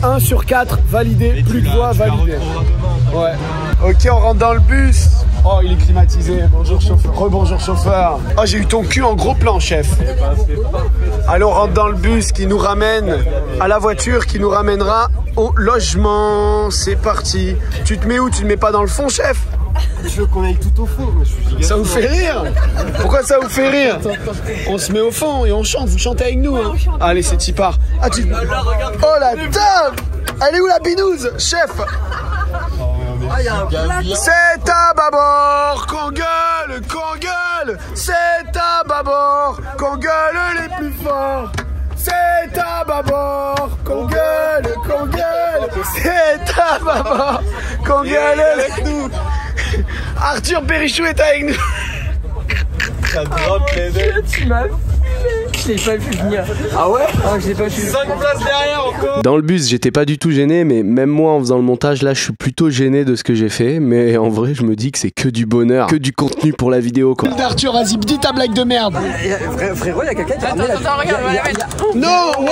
1 sur 4 validé. Plus de voix validé. Ouais. Ok, on rentre dans le bus. Oh, il est climatisé. Bonjour chauffeur. Rebonjour chauffeur. Oh, j'ai eu ton cul en gros plan, chef. Allez, on rentre dans le bus qui nous ramène à la voiture qui nous ramènera au logement. C'est parti. Tu te mets où? Tu te mets pas dans le fond, chef? Je veux qu'on aille tout au fond. Moi, je suis ça vous fait rire? Pourquoi ça vous fait rire? On se met au fond et on chante. Vous chantez avec nous, hein? Allez, c'est y part. Ah, tu... Oh la table! Elle est où la binouse, chef? C'est à bâbord qu'on gueule, qu'on gueule. C'est à bâbord qu'on gueule les plus forts. C'est à bâbord qu'on gueule, qu'on gueule. C'est à bâbord qu'on gueule avec nous. Arthur Périchou est avec nous. Ça drop les deux. Tu m'as je l'ai pas vu venir. Ah ouais? Ah, je l'ai pas vu. 5 places derrière encore. Dans le bus, j'étais pas du tout gêné, mais même moi en faisant le montage, là, je suis plutôt gêné de ce que j'ai fait. Mais en vrai, je me dis que c'est que du bonheur, que du contenu pour la vidéo, quoi. Arthur, vas-y, dis ta blague de merde. Frérot, il y a quelqu'un qui a ramené la... Attends, regarde, Non! Wow!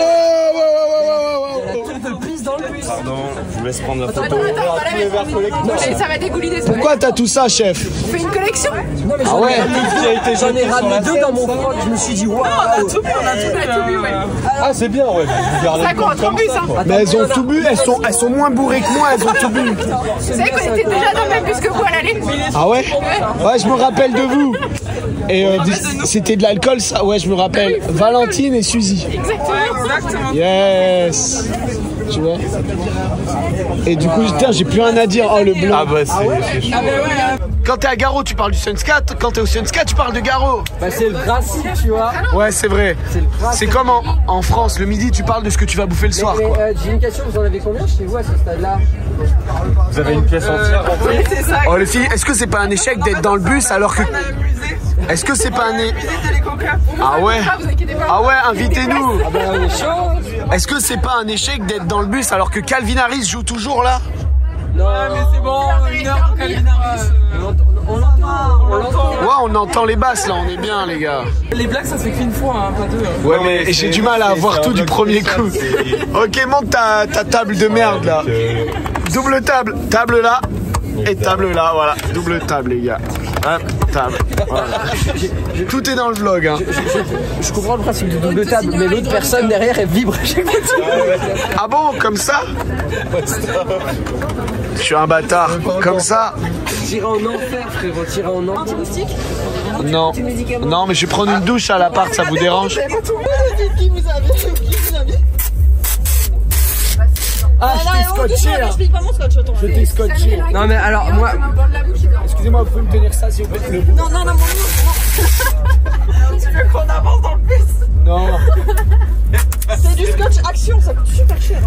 Pardon, je vous laisse prendre la photo. Attends, ça va dégouliner. Pourquoi t'as tout ça, chef? On fait une collection. Non, mais Ah ouais? j'en ai ramené 2 dans mon froc. Je me suis dit, waouh. On a tout bu, ouais. Ah, c'est bien, ouais. Ça compte en bus, hein. Mais elles ont tout bu, elles sont moins bourrées que moi, elles ont tout bu. Vous savez qu'on était déjà dans le même bus que vous à l'aller. Ah ouais? Ouais, je me rappelle de vous. Et c'était de l'alcool, ça? Ouais, je me rappelle. Valentine et Suzy. Exactement. Yes. Tu vois? Et du coup, j'ai plus rien à dire. Oh, le blanc. Ah bah c'est chaud. Quand t'es à Garo, tu parles du Sunscat. Quand t'es au Sunscat, tu parles de Garo. Bah, c'est le principe, tu vois. Ouais, c'est vrai. C'est comme en France, le midi, tu parles de ce que tu vas bouffer le soir, quoi. J'ai une question, vous en avez combien chez vous à ce stade-là? Vous avez une pièce entière en fait. C'est ça. Oh les filles, est-ce que c'est pas un échec d'être dans le bus alors que... Est-ce que c'est pas un... Ah ouais? Ah ouais, invitez-nous. Ah bah, on est chaud. Est-ce que c'est pas un échec d'être dans le bus alors que Calvin Harris joue toujours là? Non, mais c'est bon, 1 heure pour Calvin Harris. On l'entend. Ouais, on entend les basses là, on est bien les gars. Les blagues, ça se fait qu'une fois, hein, pas deux. Ouais, mais j'ai du mal à avoir tout du premier coup. Ok, monte ta table de merde là. Double table, table là. Et table là, voilà. Double table les gars. Hop, table. Voilà. Tout est dans le vlog, hein. Je comprends le principe du double table, mais l'autre personne derrière elle vibre à chaque fois. Ah bon, comme ça? Je suis un bâtard. Comme ça? Tirer en enfer, frérot, tirer en enfer. Non. Non, mais je vais prendre une douche à l'appart, ça vous dérange? Ah, je t'ai scotché là. Je t'ai scotché. Non, mais alors, moi. Excusez-moi, vous pouvez me tenir ça s'il vous plaît? Non. Tu veux qu'on avance dans le bus? Non. C'est du scotch action, ça coûte super cher.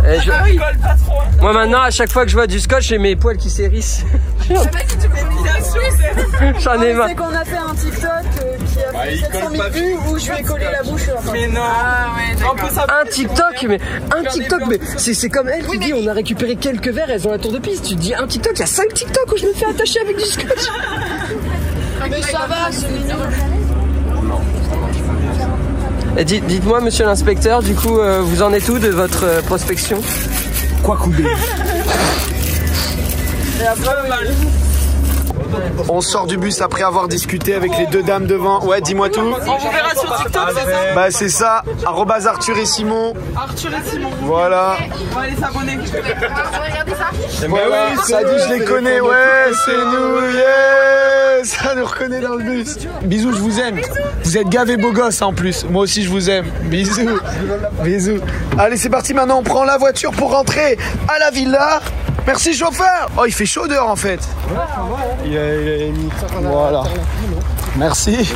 Moi maintenant, à chaque fois que je vois du scotch, j'ai mes poils qui s'hérissent. Je sais pas si tu m'as mis là-dessus. J'en ai marre. C'est qu'on a fait un TikTok qui a fait 700 000 vues où je lui ai collé la bouche. Mais non. Un TikTok, mais c'est comme elle qui dit on a récupéré quelques verres, elles ont la tour de piste. Tu te dis un TikTok, il y a 5 TikTok où je me fais attacher avec du scotch. Mais ça va, c'est mignon. Et dites-moi, monsieur l'inspecteur, du coup, vous en êtes où de votre prospection? Quoi couper? On sort du bus après avoir discuté avec les 2 dames devant. Ouais, dis-moi tout. On vous verra sur TikTok, c'est ça? Bah c'est ça, @Arthur et Simon. Arthur et Simon. Voilà. On va aller s'abonner. Regardez ça. Voilà, ça dit je les connais, ouais, c'est nous, yeah. Ça nous reconnaît dans le bus. Bisous, je vous aime. Vous êtes gavés beaux gosses en plus. Moi aussi je vous aime. Bisous. Bisous. Allez, c'est parti maintenant, on prend la voiture pour rentrer à la villa. Merci chauffeur. Oh, il fait chaud dehors en fait. Il a mis. Voilà. Merci.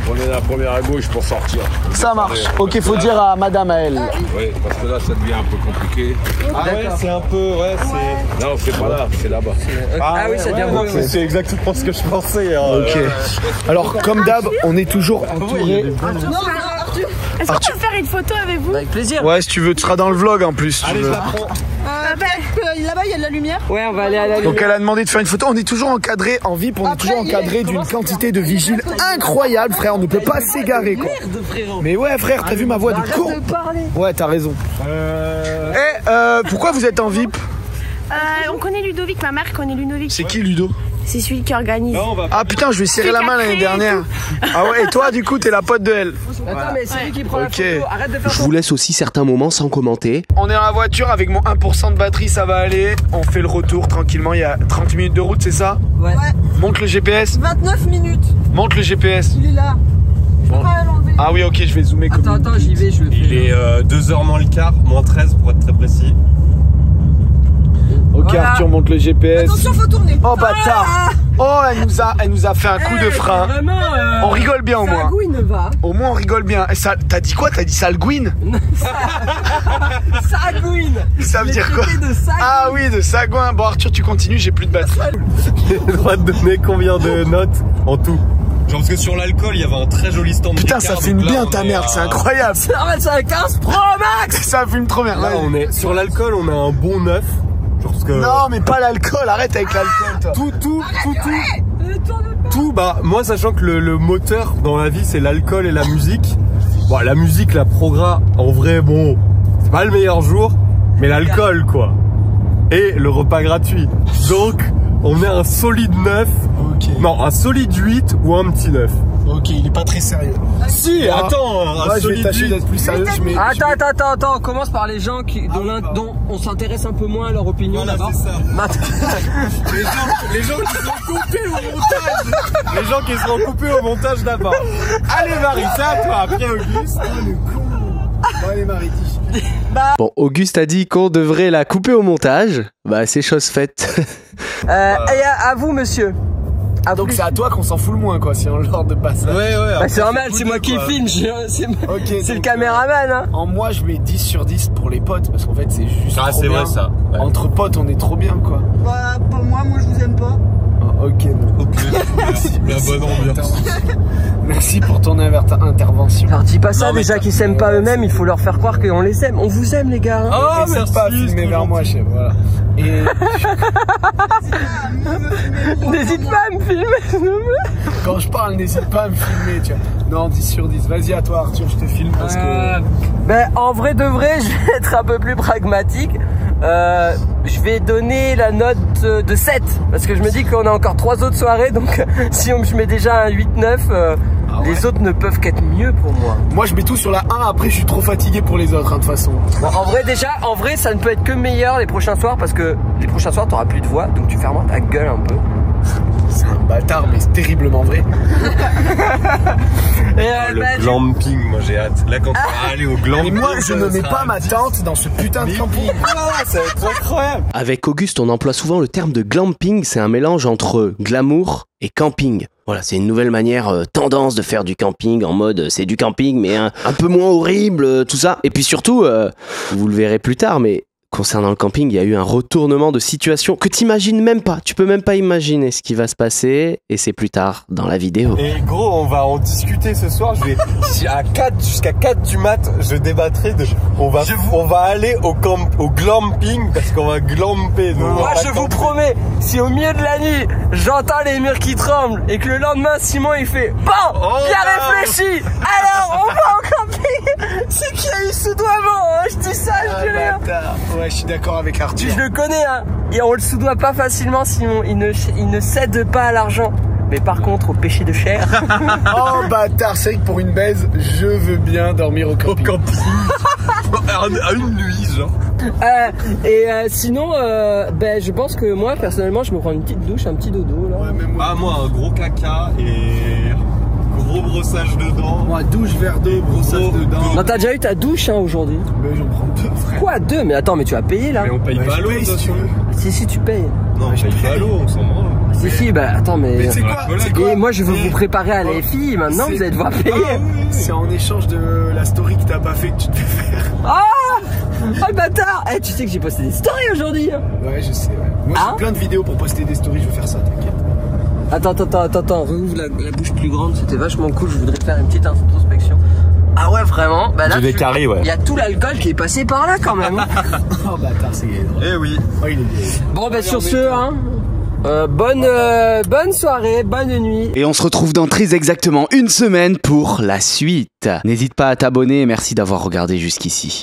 Prenez la première à gauche pour sortir. Ça marche. Ok, faut dire à madame à elle. Oui, parce que là, ça devient un peu compliqué. Ah ouais, c'est un peu. Ouais, c'est. Non, c'est pas là, c'est là-bas. Ah oui, ça devient beau. C'est exactement ce que je pensais. Ok. Alors, comme d'hab, on est toujours entouré. Non, Arthur. Est-ce que tu peux faire une photo avec vous? Avec plaisir. Ouais, si tu veux, tu seras dans le vlog en plus. Si tu Allez, veux. je la prends. Là-bas, il y a de la lumière. Ouais, on va aller à la Donc elle a demandé de faire une photo. On est toujours encadré en VIP, on est toujours encadré d'une quantité de vigiles incroyable, frère. On ne peut pas s'égarer quoi. Merde, frérot. Mais ouais, frère, t'as vu ma voix de Arrête con? de parler. Ouais, t'as raison. Pourquoi vous êtes en VIP? On connaît Ludovic, ma mère connaît Ludovic. C'est qui Ludo? C'est celui qui organise. Non, on va Ah putain, je lui ai serré la main l'année dernière. Ah ouais, et toi du coup, t'es la pote de elle. Attends, mais c'est lui qui prend la Ok. photo. Arrête de faire Je vous laisse aussi certains moments sans commenter. On est dans la voiture avec mon 1% de batterie, ça va aller. On fait le retour tranquillement, il y a 30 minutes de route, c'est ça? Ouais. Monte le GPS. 29 minutes. Monte le GPS. Il est là. Je peux pas l'enlever. Ah oui, ok, je vais zoomer comme Attends, j'y vais, je le fais. Il est 2h moins le quart, moins 13 pour être très précis. Ok, Voilà. Arthur monte le GPS. Attention, faut tourner. Oh bâtard. Oh, elle nous a fait un coup de frein. Vraiment, On rigole bien au moins. Sagouine va. Au moins on rigole bien. Et ça, t'as dit quoi? T'as dit salgouine? Sagouine. Ça veut dire quoi? De Sagouine. Ah oui, de sagouin. Bon Arthur, tu continues, j'ai plus de batterie. J'ai le droit de donner combien de notes en tout? Genre parce que sur l'alcool, il y avait un très joli stand. Putain, d'écart, ça filme donc là, bien on ta est merde, à- c'est incroyable. Arrête, c'est un 15 Pro Max. Ça filme trop bien. Là, on est sur l'alcool, on a un bon 9. Genre parce que Non, mais pas l'alcool, arrête avec l'alcool toi. tout, bah moi sachant que le moteur dans la vie c'est l'alcool et la musique. Bon, la musique, la progrès, en vrai, bon, c'est pas le meilleur jour, mais l'alcool quoi. Et le repas gratuit. Donc, on est un solide 9. Ok. Non, un solide 8 ou un petit 9. Ok, il est pas très sérieux. Si, Ah. attends, un Ouais, je vais solide tâcher 8. d'être plus sérieux. je mets- Attends, on commence par les gens dont on s'intéresse un peu moins à leur opinion Voilà, d'abord. c'est ça. Maintenant- Les gens qui seront coupés au montage. Les gens qui seront coupés au montage d'abord. Allez Marie, c'est à toi, après Auguste. Bon, allez Marie, dis. Bon, Auguste a dit qu'on devrait la couper au montage. Bah, c'est chose faite. Et à vous, monsieur. À Donc vous. c'est à toi qu'on s'en fout le moins quoi, si on l'ordre de passage. Ouais. Bah, c'est normal, c'est moi qui filme, c'est Ok, le donc, caméraman. Hein. En moi, je mets 10 sur 10 pour les potes parce qu'en fait, c'est juste. Ah, trop c'est bien. vrai ça. Ouais. Entre potes, on est trop bien quoi. Bah, pas moi je vous aime pas. Oh, ok, bon. Merci, la bonne ambiance. Merci pour ton intervention. Alors dis pas ça, Non, mais déjà qu'ils s'aiment pas eux-mêmes, il faut leur faire croire qu'on les aime. On vous aime les gars. Hein. Oh, N'hésite merci, pas à c'est filmer vers gentil. moi, chef. Voilà. Et N'hésite pas à me filmer. quand je parle, n'hésite pas à me filmer, tu vois. Non, 10 sur 10. Vas-y, à toi, Arthur, je te filme parce que. Ben en vrai de vrai, je vais être un peu plus pragmatique. Je vais donner la note de 7 parce que je me dis qu'on a encore 3 autres soirées, donc si je mets déjà un 8-9, les autres ne peuvent qu'être mieux pour moi. Moi, je mets tout sur la 1. Après, je suis trop fatigué pour les autres, hein, de toute façon. Bon, en vrai, ça ne peut être que meilleur les prochains soirs parce que les prochains soirs, t'auras plus de voix, donc tu fermes ta gueule un peu. C'est un bâtard, mais c'est terriblement vrai. Et, Le glamping, moi j'ai hâte. Là, quand on va aller au glamping. Et moi, je ne ça mets sera pas ma tente dans ce putain de camping. Ça va être incroyable. Avec Auguste, on emploie souvent le terme de glamping. C'est un mélange entre glamour et camping. Voilà, c'est une nouvelle manière tendance de faire du camping en mode c'est du camping mais un peu moins horrible, tout ça. Et puis surtout, vous le verrez plus tard, mais concernant le camping, il y a eu un retournement de situation que t'imagines même pas. Tu peux même pas imaginer ce qui va se passer et c'est plus tard dans la vidéo. Et gros, on va en discuter ce soir. Je vais jusqu'à 4 du mat, je débattrai de. On va aller au glamping parce qu'on va glamper. Donc moi je vous promets, si au milieu de la nuit j'entends les murs qui tremblent et que le lendemain Simon il fait bon, bien réfléchi, alors on va au camping, c'est qu'il y a eu soudoiement, hein, je dis ça, je dis rien. Ouais, je suis d'accord avec Arthur. Je le connais, hein, et on le soudoie pas facilement Simon, il ne cède pas à l'argent. Mais par contre, au péché de chair. Oh bâtard, c'est vrai que pour une baise, je veux bien dormir au camping. à une nuit, genre. Sinon, je pense que moi, personnellement, je me prends une petite douche, un petit dodo. Là. Ouais, même moi. Ah, moi, un gros caca et gros brossage de dents. Moi, douche, verre d'eau, brossage de dents. Non, t'as déjà eu ta douche hein, aujourd'hui. Mais j'en prends 2, frère. Quoi, 2? Mais attends, mais tu vas payer là. Mais on paye Ouais, pas je l'eau, paye, si tu veux. Si, tu payes. Non, on paye pas l'eau, on s'en branle. Si, bah attends, mais. c'est quoi, c'est quoi Et moi, je veux vous préparer à la FI, maintenant, vous allez devoir payer. Ah, oui, c'est en échange de la story que t'as pas fait que tu te fais faire. Oh le bâtard. Eh, tu sais que j'ai posté des stories aujourd'hui. Hein. Ouais, je sais, ouais. Moi, Hein j'ai plein de vidéos pour poster des stories, je vais faire ça, t'inquiète. Attends, rouvre la bouche plus grande, c'était vachement cool, je voudrais faire une petite introspection. Ah ouais, vraiment. Bah là, J'ai des caries, ouais. il y a tout l'alcool qui est passé par là quand même. Oh bâtard, c'est Eh oui. Bon, bah sur ce, hein. Bonne soirée, bonne nuit. Et on se retrouve dans très exactement une semaine pour la suite. N'hésite pas à t'abonner et merci d'avoir regardé jusqu'ici.